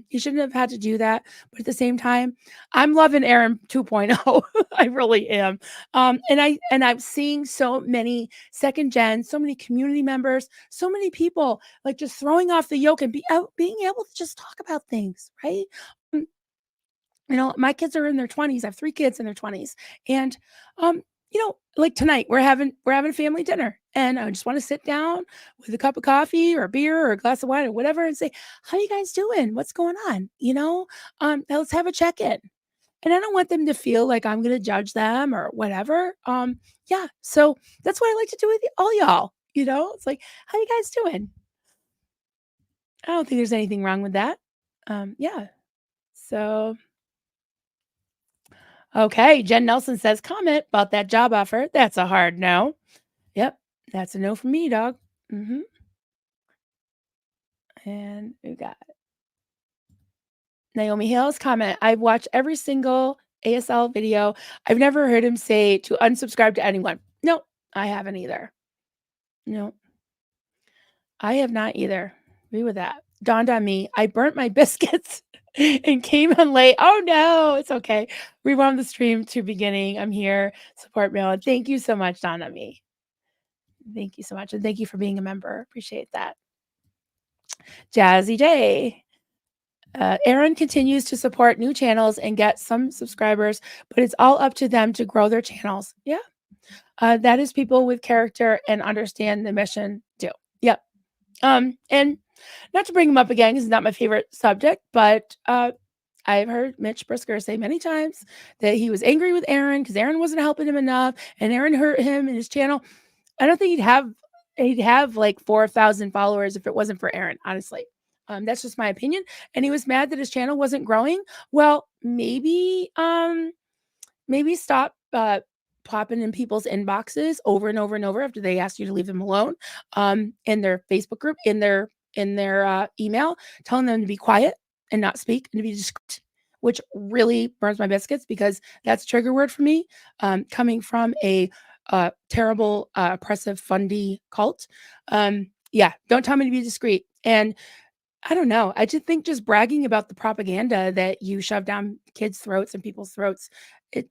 He shouldn't have had to do that, but at the same time, I'm loving Aaron 2.0. I really am. And I'm seeing so many second gen, so many community members, so many people like just throwing off the yoke and being able to just talk about things, right? Um, my kids are in their 20s. I have 3 kids in their 20s. And like tonight we're having family dinner, and I just want to sit down with a cup of coffee or a beer or a glass of wine or whatever and say, "How you guys doing? What's going on?" Now let's have a check-in. And I don't want them to feel like I'm going to judge them or whatever. Yeah. So that's what I like to do with all y'all. It's like, "How you guys doing?" I don't think there's anything wrong with that. Yeah. So okay, Jen Nelson says, comment about that job offer. That's a hard no. Yep, that's a no for me, dog. And we got Naomi Hill's comment. I've watched every single ASL video. I've never heard him say to unsubscribe to anyone. No, I haven't either. No, I have not either. Agree with that. Dawned on me. I burnt my biscuits and came on late. Oh no, it's okay. Rewound the stream to beginning. I'm here. Support mail. Thank you so much, dawned on me. Thank you so much. And thank you for being a member. Appreciate that. Jazzy J. Aaron continues to support new channels and get some subscribers, but it's all up to them to grow their channels. Yeah. That is people with character and understand the mission do. Yep. And not to bring him up again, because it's not my favorite subject, but I've heard Mitch Brisker say many times that he was angry with Aaron because Aaron wasn't helping him enough and Aaron hurt him in his channel. I don't think he'd have he'd have like 4,000 followers if it wasn't for Aaron, honestly. That's just my opinion. And he was mad that his channel wasn't growing. Well, maybe stop popping in people's inboxes over and over and over after they ask you to leave them alone, in their Facebook group, in their email, telling them to be quiet and not speak and to be discreet, which really burns my biscuits because that's a trigger word for me, coming from a terrible, oppressive, fundy cult. Yeah, don't tell me to be discreet. And I don't know. I just think just bragging about the propaganda that you shove down kids' throats and people's throats,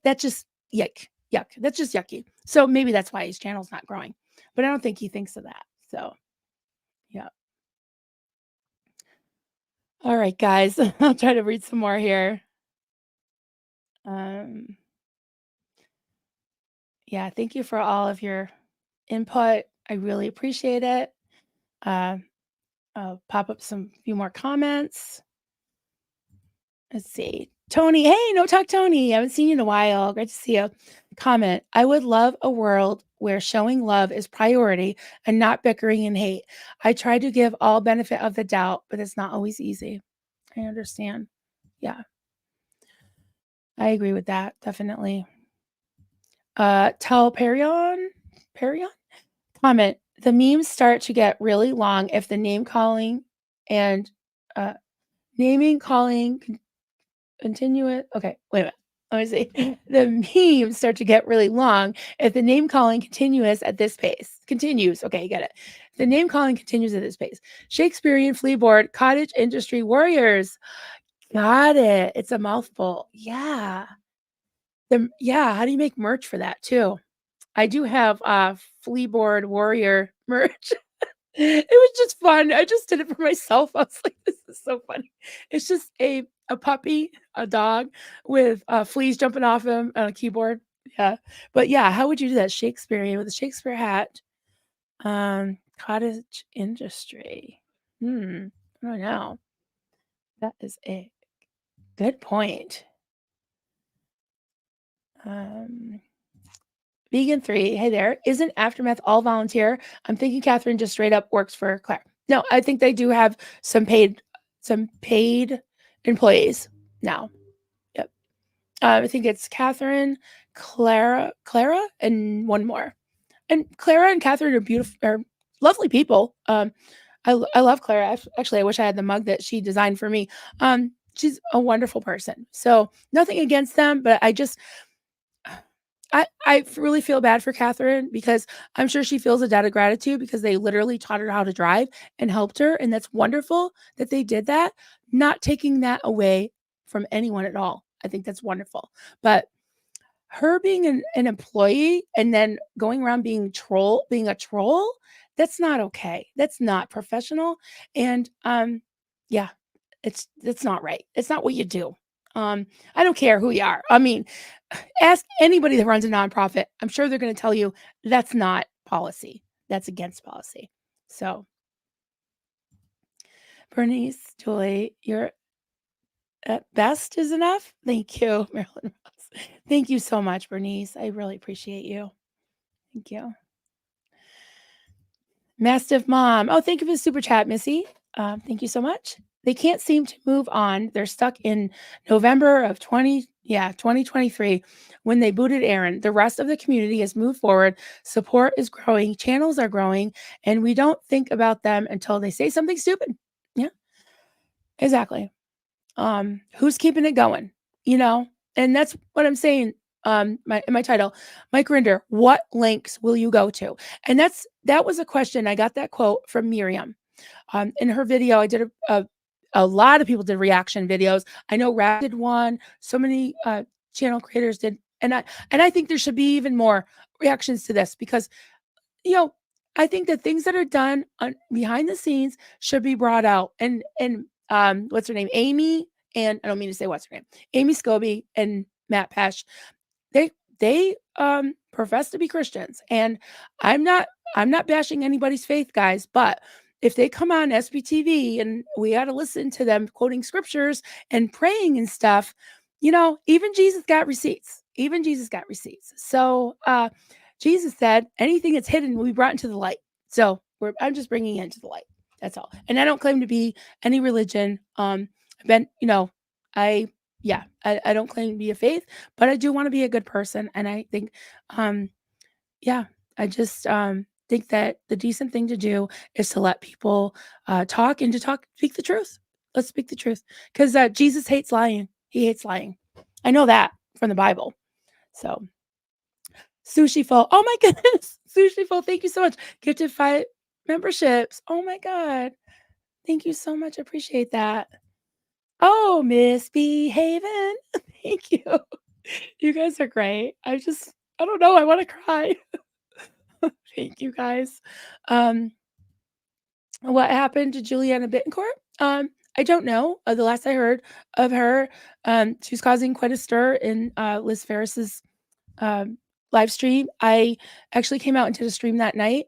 that's just yuck. That's just yucky. So maybe that's why his channel's not growing. But I don't think he thinks of that. So yeah. All right, guys. I'll try to read some more here. Um, yeah, thank you for all of your input. I really appreciate it. Uh, I'll pop up some few more comments. Let's see. Tony, hey, no talk Tony. I haven't seen you in a while. Great to see you. Comment. I would love a world where showing love is priority and not bickering and hate. I try to give all benefit of the doubt, but it's not always easy. I understand. Yeah, I agree with that. Definitely. Tell Perion? Comment. The memes start to get really long if the name calling and uh naming calling continue it. Okay, wait a minute. Let me see. The memes start to get really long if the name calling continues at this pace. Continues. Okay, you get it. The name calling continues at this pace. Shakespearean flea board, cottage industry warriors. Got it. It's a mouthful. Yeah. Yeah. How do you make merch for that too? I do have flea board warrior merch. It was just fun. I just did it for myself. I was like, "This is so funny." It's just a puppy, a dog with, fleas jumping off him on a keyboard. Yeah. But, yeah, how would you do that? Shakespearean with a Shakespeare hat. Cottage industry. I don't know. That is a good point. Um Vegan 3, hey there. Isn't Aftermath all volunteer? I'm thinking Catherine just straight up works for Claire. No, I think they do have some paid employees now. Yep. I think it's Catherine, Clara, and one more. And Clara and Catherine are beautiful, are lovely people. I love Clara. Actually, I wish I had the mug that she designed for me. She's a wonderful person. So nothing against them, but I really feel bad for Catherine because I'm sure she feels a debt of gratitude because they literally taught her how to drive and helped her, and that's wonderful that they did that, not taking that away from anyone at all. I think that's wonderful. But her being an employee and then going around being a troll, that's not okay. That's not professional. And yeah, it's not right. It's not what you do. I don't care who you are. I mean, ask anybody that runs a nonprofit. I'm sure they're going to tell you that's not policy. That's against policy. So, Bernice, Joy, your at best is enough. Thank you, Marilyn Ross. Thank you so much, Bernice. I really appreciate you. Thank you. Mastiff Mom. Oh, thank you for the super chat, Missy. Thank you so much. They can't seem to move on. They're stuck in November of 2023 when they booted Aaron. The rest of the community has moved forward. Support is growing, channels are growing, and we don't think about them until they say something stupid. Yeah, exactly. Who's keeping it going? You know, and that's what I'm saying. My title, Mike Rinder, what links will you go to? And that was a question. I got that quote from Miriam. In her video, I did a lot of people did reaction videos. I know Rap did one. So many channel creators did, and I think there should be even more reactions to this because you know I think that things that are done behind the scenes should be brought out. And what's her name, Amy, and I don't mean to say what's her name, Amy Scobie and Matt Pesh. They profess to be Christians, and I'm not I'm not bashing anybody's faith, guys, but if they come on SBTV and we got to listen to them quoting scriptures and praying and stuff, even Jesus got receipts. Even Jesus got receipts. So Jesus said, anything that's hidden will be brought into the light. So I'm just bringing it into the light. That's all. And I don't claim to be any religion. I've been, I, yeah, I don't claim to be a faith, but I do want to be a good person. And I think, um, yeah, I just think that the decent thing to do is to let people talk and to speak the truth. Let's speak the truth because Jesus hates lying. He hates lying. I know that from the Bible. So Sushi Fall. Oh my goodness. Sushi Fall. Thank you so much. Gifted 5 memberships. Oh my God. Thank you so much. I appreciate that. Oh, misbehaving. Thank you. You guys are great. I don't know. I want to cry. Thank you guys. Um, what happened to Juliana Bittencourt? I don't know. The last I heard of her, she was causing quite a stir in Liz Ferris's um, live stream. I actually came out and did a stream that night.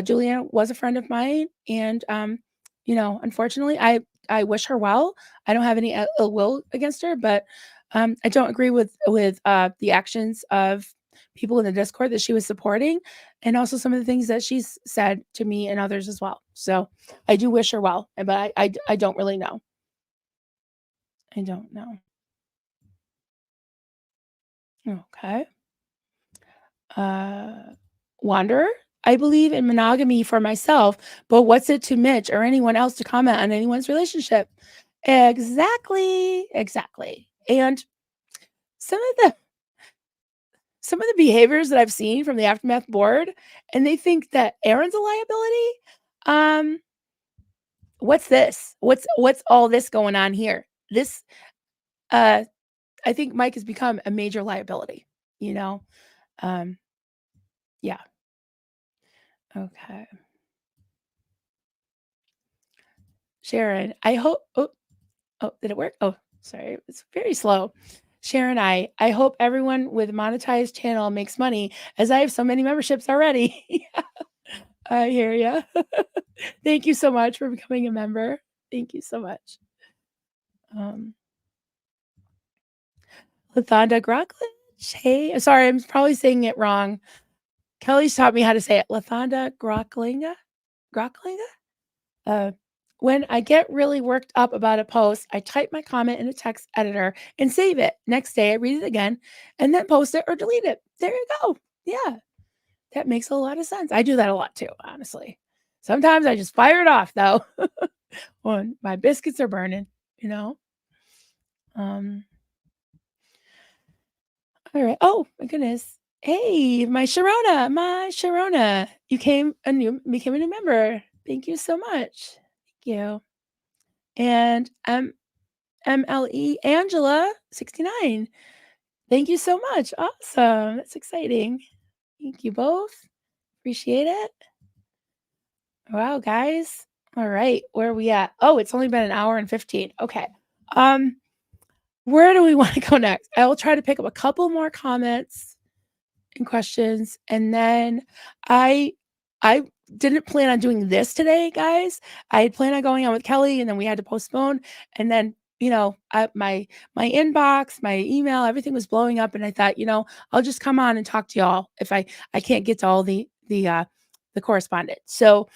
Juliana was a friend of mine, and unfortunately, I wish her well. I don't have any ill will against her, but I don't agree with the actions of people in the Discord that she was supporting, and also some of the things that she's said to me and others as well. So I do wish her well, but I don't really know. I don't know. Okay. Uh, Wanderer, I believe in monogamy for myself, but what's it to Mitch or anyone else to comment on anyone's relationship? Exactly, exactly. And some of the some of the behaviors that I've seen from the Aftermath board, and they think that Aaron's a liability. Um, what's this? What's all this going on here? This, uh, I think Mike has become a major liability. You know, um, yeah. Okay, Sharon. I hope. Oh, did it work? Oh, sorry. It's very slow. Sharon, I hope everyone with monetized channel makes money as I have so many memberships already. Yeah, I hear ya. Thank you so much for becoming a member. Thank you so much. Um, Lathonda Grockledge. Hey, sorry, I'm probably saying it wrong. Kelly's taught me how to say it. Lathonda Grocklinga? Grocklinga? Uh, when I get really worked up about a post, I type my comment in a text editor and save it. Next day, I read it again and then post it or delete it. There you go. Yeah, that makes a lot of sense. I do that a lot too, honestly. Sometimes I just fire it off though when my biscuits are burning, you know? Um, all right. Oh my goodness. Hey, my Sharona. Became a new member. Thank you so much. Thank you. And MLE Angela 69. Thank you so much. Awesome. That's exciting. Thank you both. Appreciate it. Wow, guys. All right. Where are we at? Oh, it's only been an hour and 15. Okay. Um, where do we want to go next? I will try to pick up a couple more comments and questions. And then I I didn't plan on doing this today, guys. I had planned on going on with Kelly and then we had to postpone. And then, my inbox, my email, everything was blowing up. And I thought, I'll just come on and talk to y'all if I can't get to all the correspondence. So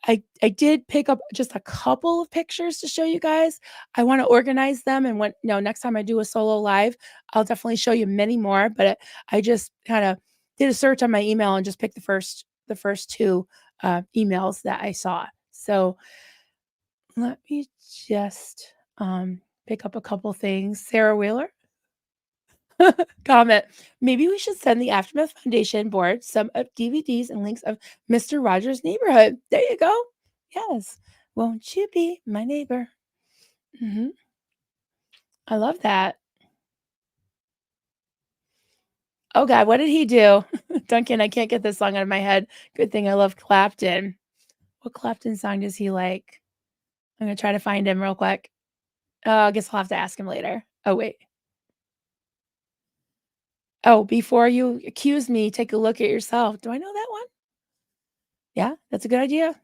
I did pick up just a couple of pictures to show you guys. I want to organize them, and when next time I do a solo live, I'll definitely show you many more. But I just kind of did a search on my email and just picked the first two emails that I saw. So let me just pick up a couple things. Sarah Wheeler comment. Maybe we should send the Aftermath Foundation board some of DVDs and links of Mr. Rogers' Neighborhood. There you go. Yes. Won't you be my neighbor? Hmm. I love that. Oh God, what did he do? Duncan, I can't get this song out of my head. Good thing I love Clapton. What Clapton song does he like? I'm gonna try to find him real quick. Oh, I guess I'll have to ask him later. Oh, wait. Oh, before you accuse me, take a look at yourself. Do I know that one? Yeah, that's a good idea.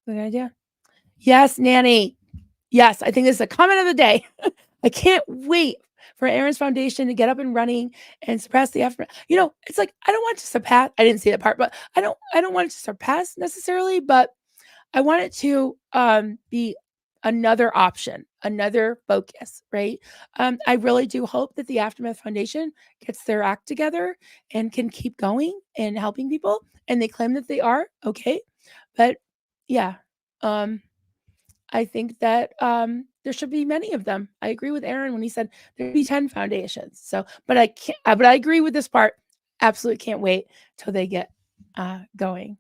Good idea. Yes, Nanny. Yes, I think this is a comment of the day. I can't wait for Aaron's foundation to get up and running and surpass the aftermath. It's like I don't want it to surpass. I didn't see that part, but I don't want it to surpass necessarily, but I want it to be another option, another focus, right? I really do hope that the Aftermath Foundation gets their act together and can keep going and helping people. And they claim that they are okay, but yeah, um, I think that there should be many of them. I agree with Aaron when he said there'd be 10 foundations. So, but I can't. But I agree with this part. Absolutely can't wait till they get going,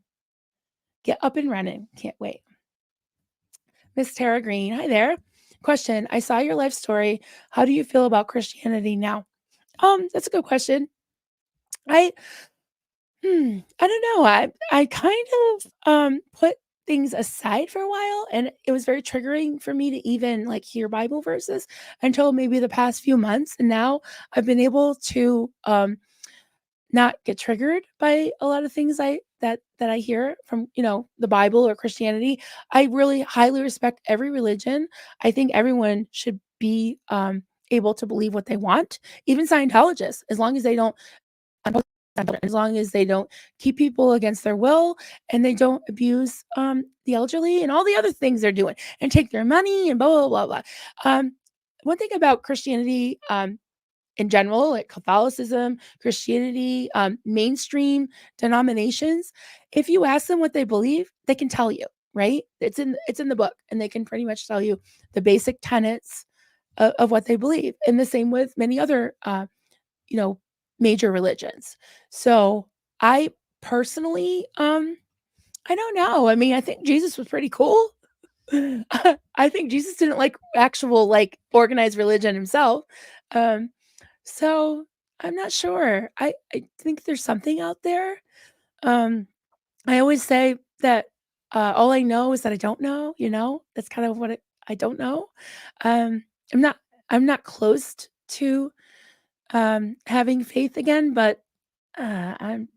get up and running. Can't wait. Miss Tara Green, hi there. Question: I saw your life story. How do you feel about Christianity now? That's a good question. I I don't know. I kind of put things aside for a while, and it was very triggering for me to even like hear Bible verses until maybe the past few months. And now I've been able to not get triggered by a lot of things that I hear from, the Bible or Christianity. I really highly respect every religion. I think everyone should be able to believe what they want, even Scientologists, as long as they don't as long as they don't keep people against their will and they don't abuse the elderly and all the other things they're doing and take their money and blah blah blah blah. One thing about Christianity, in general, like Catholicism, Christianity, mainstream denominations, if you ask them what they believe, they can tell you, right? It's in the book, and they can pretty much tell you the basic tenets of what they believe. And the same with many other, you know, major religions. So I personally, I don't know. I mean, I think Jesus was pretty cool. I think Jesus didn't like actual like organized religion himself. Um, so I'm not sure. I think there's something out there. Um, I always say that all I know is that I don't know. That's kind of what I don't know. Um, I'm not. I'm not close to having faith again, but I'm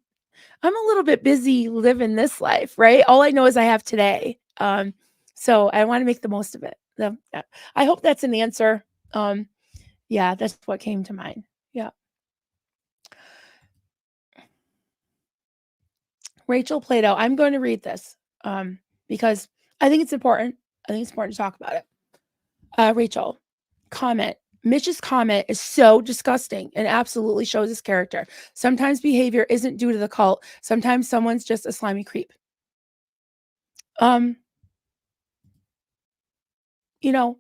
a little bit busy living this life, right? All I know is I have today. So I want to make the most of it. I hope that's an answer. Um, yeah, that's what came to mind. Yeah. Rachel Plato, I'm going to read this because I think it's important. I think it's important to talk about it. Rachel, comment. Mitch's comment is so disgusting and absolutely shows his character. Sometimes behavior isn't due to the cult. Sometimes someone's just a slimy creep. Um, you know,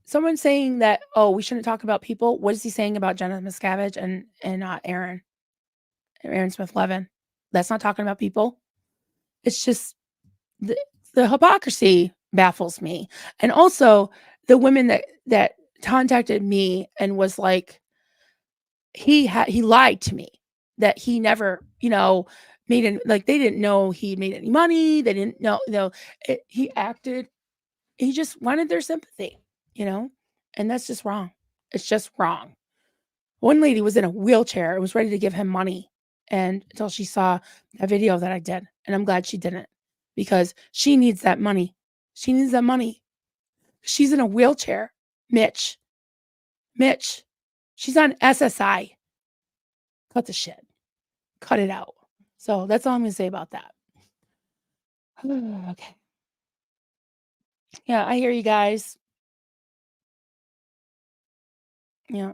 someone saying that, oh, we shouldn't talk about people. What is he saying about Jenna Miscavige and Aaron Smith Levin? That's not talking about people. It's just the hypocrisy baffles me. And also the women that contacted me and was like, he lied to me that he never, made any, like they didn't know he made any money. They didn't know, he acted, he just wanted their sympathy, you know, and that's just wrong. It's just wrong. One lady was in a wheelchair and was ready to give him money and until she saw that video that I did. And I'm glad she didn't because she needs that money. She needs that money. She's in a wheelchair. Mitch, Mitch, she's on SSI. Cut the shit. Cut it out. So that's all I'm going to say about that. Okay. Yeah, I hear you guys. Yeah.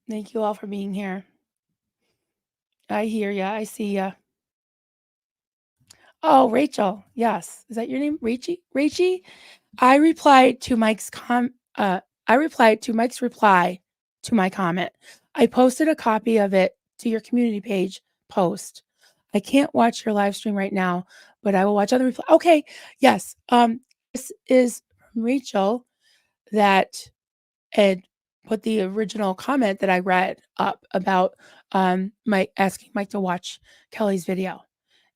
Thank you all for being here. I hear ya. I see ya. Oh, Rachel. Yes. Is that your name? Rachie? Rachie? I replied to Mike's I replied to Mike's reply to my comment. I posted a copy of it to your community page post. I can't watch your live stream right now, but I will watch other reply. Okay. Yes. This is Rachel that had put the original comment that I read up about Mike asking Mike to watch Kelly's video.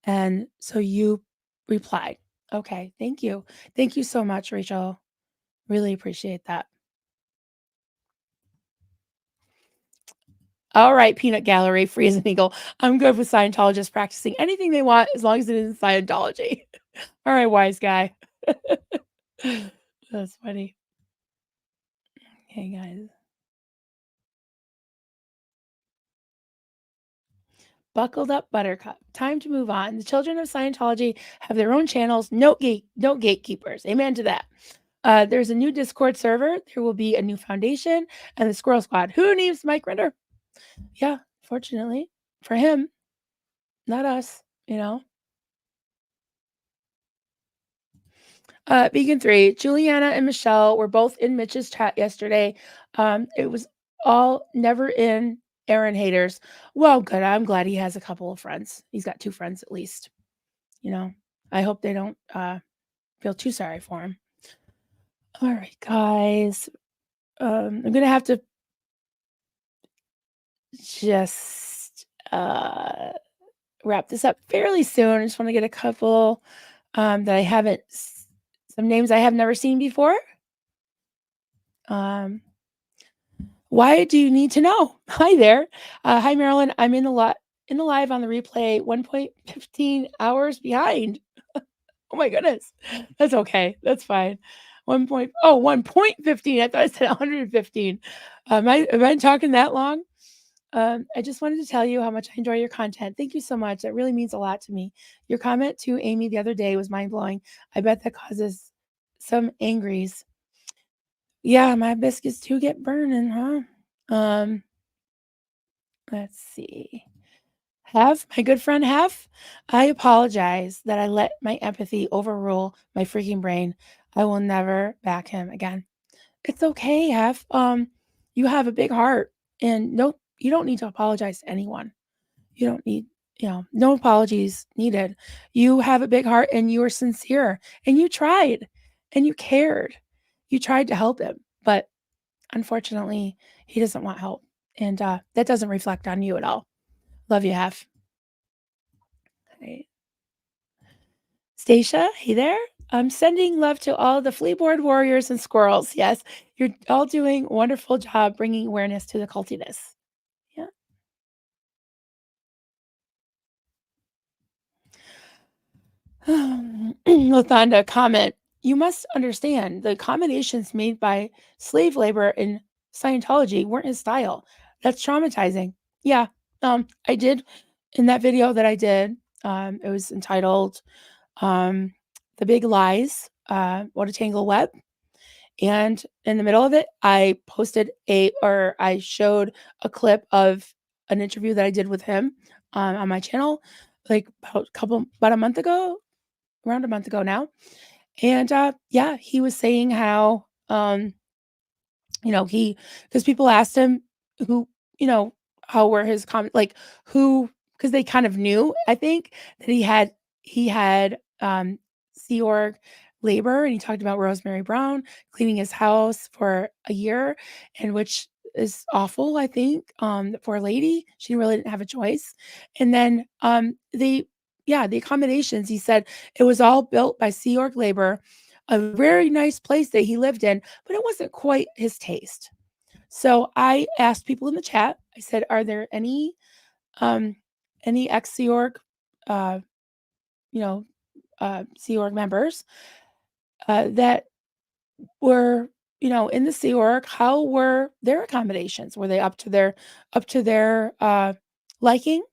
And so you replied. Okay, thank you. Thank you so much, Rachel. Really appreciate that. All right, Peanut Gallery, free as an eagle. I'm good with Scientologists practicing anything they want as long as it isn't Scientology. All right, wise guy. That's funny. Hey, guys. Buckled up buttercup. Time to move on. The children of Scientology have their own channels. No gatekeepers. Amen to that. There's a new Discord server. There will be a new foundation and the Squirrel Squad. Who needs Mike Rinder? Yeah, fortunately for him, not us, you know. Vegan 3, Juliana and Michelle were both in Mitch's chat yesterday. It was all never in Aaron haters. Well, good. I'm glad he has a couple of friends. He's got 2 friends at least, you know. I hope they don't feel too sorry for him. All right, guys. I'm gonna have to just wrap this up fairly soon. I just want to get a couple that I haven't, some names I have never seen before. Um, why do you need to know? Hi there. Hi Marilyn. I'm in the live on the replay. 1.15 hours behind. Oh my goodness. That's okay. That's fine. 1.15. I thought I said 115. Am I talking that long? I just wanted to tell you how much I enjoy your content. Thank you so much. That really means a lot to me. Your comment to Amy the other day was mind blowing. I bet that causes some angries. Yeah, my biscuits do get burning, huh? Um, let's see. My good friend I apologize that I let my empathy overrule my freaking brain. I will never back him again. It's okay, you have a big heart and no, you don't need to apologize to anyone. You don't need, no apologies needed. You have a big heart and you were sincere and you tried and you cared. You tried to help him, but unfortunately, he doesn't want help. And that doesn't reflect on you at all. Love you, Hef. Right. Stacia, hey there. I'm sending love to all the fleaboard warriors and squirrels. Yes, you're all doing a wonderful job bringing awareness to the cultiness. Yeah. Lathanda comment. You must understand the accommodations made by slave labor in Scientology weren't his style. That's traumatizing. Yeah. I did in that video that I did. It was entitled um, "The Big Lies: What a Tangle Web." And in the middle of it, I showed a clip of an interview that I did with him on my channel, like about a month ago, around a month ago now. And yeah, he was saying how he because people asked him who, you know, how were his comment like who because they kind of knew, I think, that he had Sea Org labor, and he talked about Rosemary Brown cleaning his house for a year, and which is awful, I think. The poor lady, she really didn't have a choice. And then the accommodations, he said it was all built by Sea Org labor, a very nice place that he lived in, but it wasn't quite his taste. So I asked people in the chat, I said, are there um ex Sea Org uh you know Sea Org members that were, in the Sea Org? How were their accommodations? Were they up to their liking?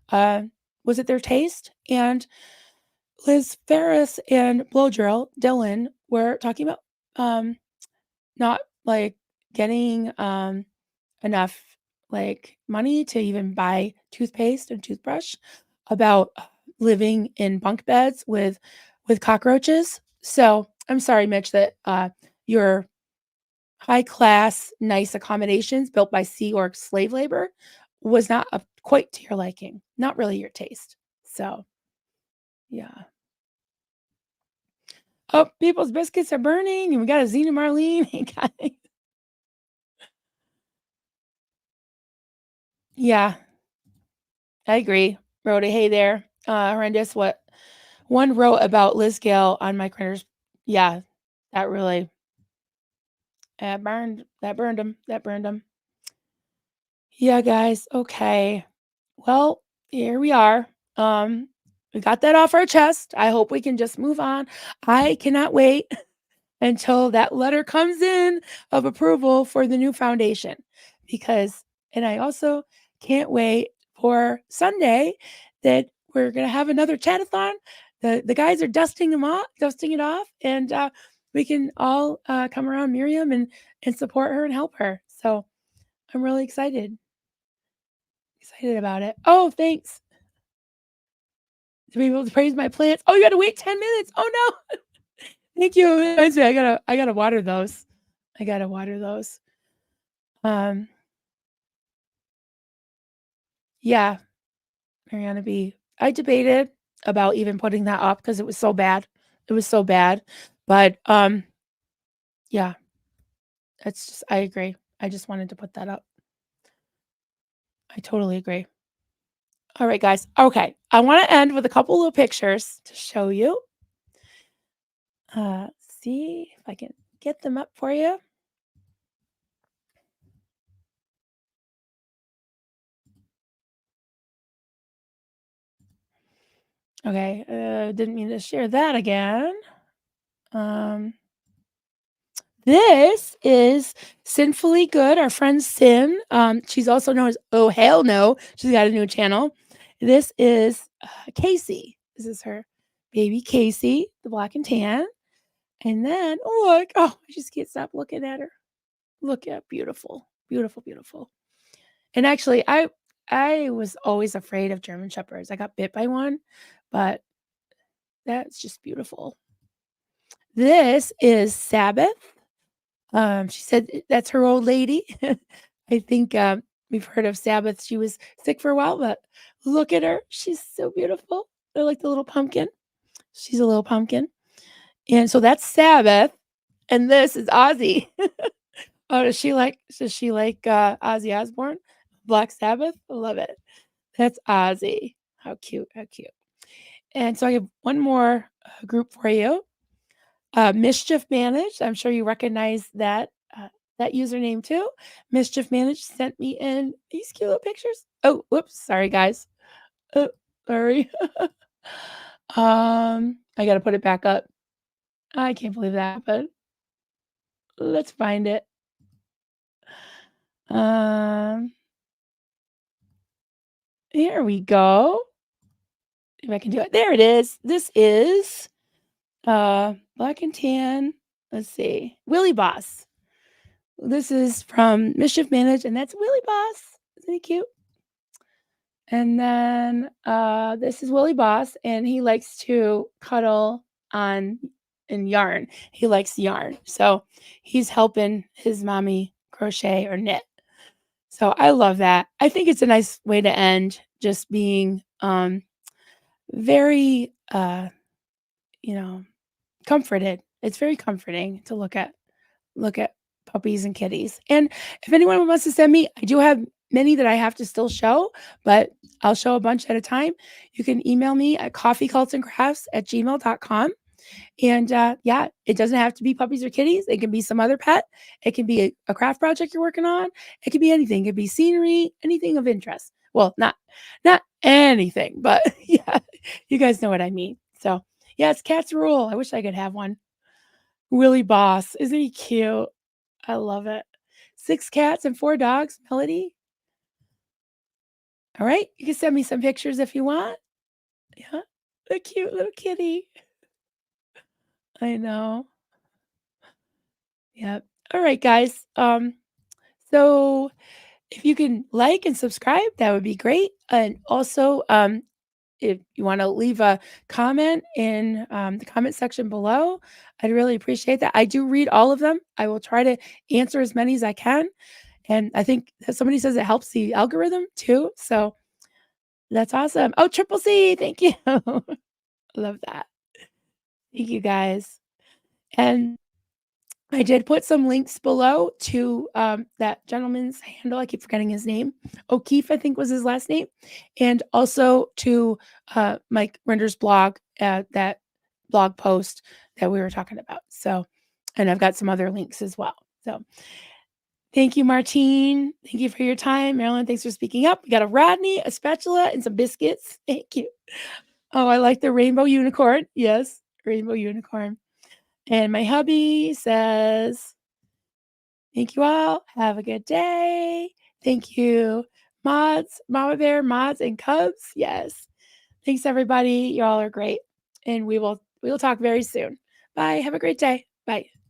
Uh was it their taste? And Liz Ferris and Blow Drill Dylan were talking about not like getting enough like money to even buy toothpaste and toothbrush, about living in bunk beds with cockroaches. So I'm sorry, Mitch, that your high class, nice accommodations built by Sea Org slave labor was not quite to your liking, not really your taste. So yeah. Oh, people's biscuits are burning, and we got a Xena Marlene. Yeah, I agree. Rhoda, hey there. Horrendous. What one wrote about Liz Gale on Mike Renner's. Yeah, that really burned. That burned him. That burned him. Yeah, guys. Okay. Well, here we are. we got that off our chest. I hope we can just move on. I cannot wait until that letter comes in of approval for the new foundation because and I also can't wait for Sunday that we're gonna have another chatathon. The guys are dusting it off, and we can all come around Miriam and support her and help her. So I'm really excited about it. Oh, thanks to be able to praise my plants. Oh, you got to wait 10 minutes. Oh no, thank you. I gotta water those. I gotta water those. Um, yeah, Mariana B. I debated about even putting that up because it was so bad. It was so bad. But yeah, it's just I agree. I just wanted to put that up. I totally agree. All right, guys. Okay. I want to end with a couple of pictures to show you. See if I can get them up for you. Okay, didn't mean to share that again. Um, this is Sinfully Good, our friend Sin. She's also known as Oh Hell No. She's got a new channel. This is Casey. This is her baby Casey, the black and tan. And then, oh, look, oh, I just can't stop looking at her. Look at beautiful, beautiful, beautiful. And actually, I was always afraid of German shepherds. I got bit by one, but that's just beautiful. This is Sabbath. She said that's her old lady. I think we've heard of Sabbath. She was sick for a while, but look at her. She's so beautiful. They're like the little pumpkin. She's a little pumpkin. And so that's Sabbath. And this is Ozzy. Oh, does she like Ozzy Osbourne? Black Sabbath? I love it. That's Ozzy. How cute. How cute. And so I have one more group for you. Mischief Managed. I'm sure you recognize that username too. Mischief Managed sent me in these cute little pictures. Oh, whoops, sorry guys. Oh, sorry. I gotta put it back up. I can't believe that, but let's find it. Um, Here we go. If I can do it. There it is. This is black and tan. Let's see. Willie Boss. This is from Mischief Managed, and that's Willie Boss. Isn't he cute? And then this is Willie Boss, and he likes to cuddle on and yarn. He likes yarn. So he's helping his mommy crochet or knit. So I love that. I think it's a nice way to end, just being very you know, comforted. It's very comforting to look at puppies and kitties. And if anyone wants to send me, I do have many that I have to still show, but I'll show a bunch at a time. You can email me at coffeecultsandcrafts@gmail.com. And yeah, it doesn't have to be puppies or kitties. It can be some other pet. It can be a craft project you're working on. It could be anything. It could be scenery, anything of interest. Well, not anything, but yeah, you guys know what I mean. So yeah, it's cats rule. I wish I could have one. Willie Boss. Isn't he cute? I love it. 6 cats and 4 dogs, Melody. All right. You can send me some pictures if you want. Yeah. The cute little kitty. I know. Yep. All right, guys. So if you can like and subscribe, that would be great. And also, if you want to leave a comment in the comment section below, I'd really appreciate that. I do read all of them. I will try to answer as many as I can. And I think that somebody says it helps the algorithm too. So that's awesome. Oh, Triple C. Thank you. Love that. Thank you guys. And I did put some links below to that gentleman's handle. I keep forgetting his name. O'Keefe, I think was his last name. And also to Mike Rinder's blog, that blog post that we were talking about. So, and I've got some other links as well. So thank you, Martine. Thank you for your time. Marilyn, thanks for speaking up. We got a Rodney, a spatula, and some biscuits. Thank you. Oh, I like the rainbow unicorn. Yes, rainbow unicorn. And my hubby says, "Thank you all. Have a good day. Thank you, mods, mama bear, mods, and cubs. Yes. Thanks, everybody. Y'all are great. And we will talk very soon. Bye. Have a great day. Bye."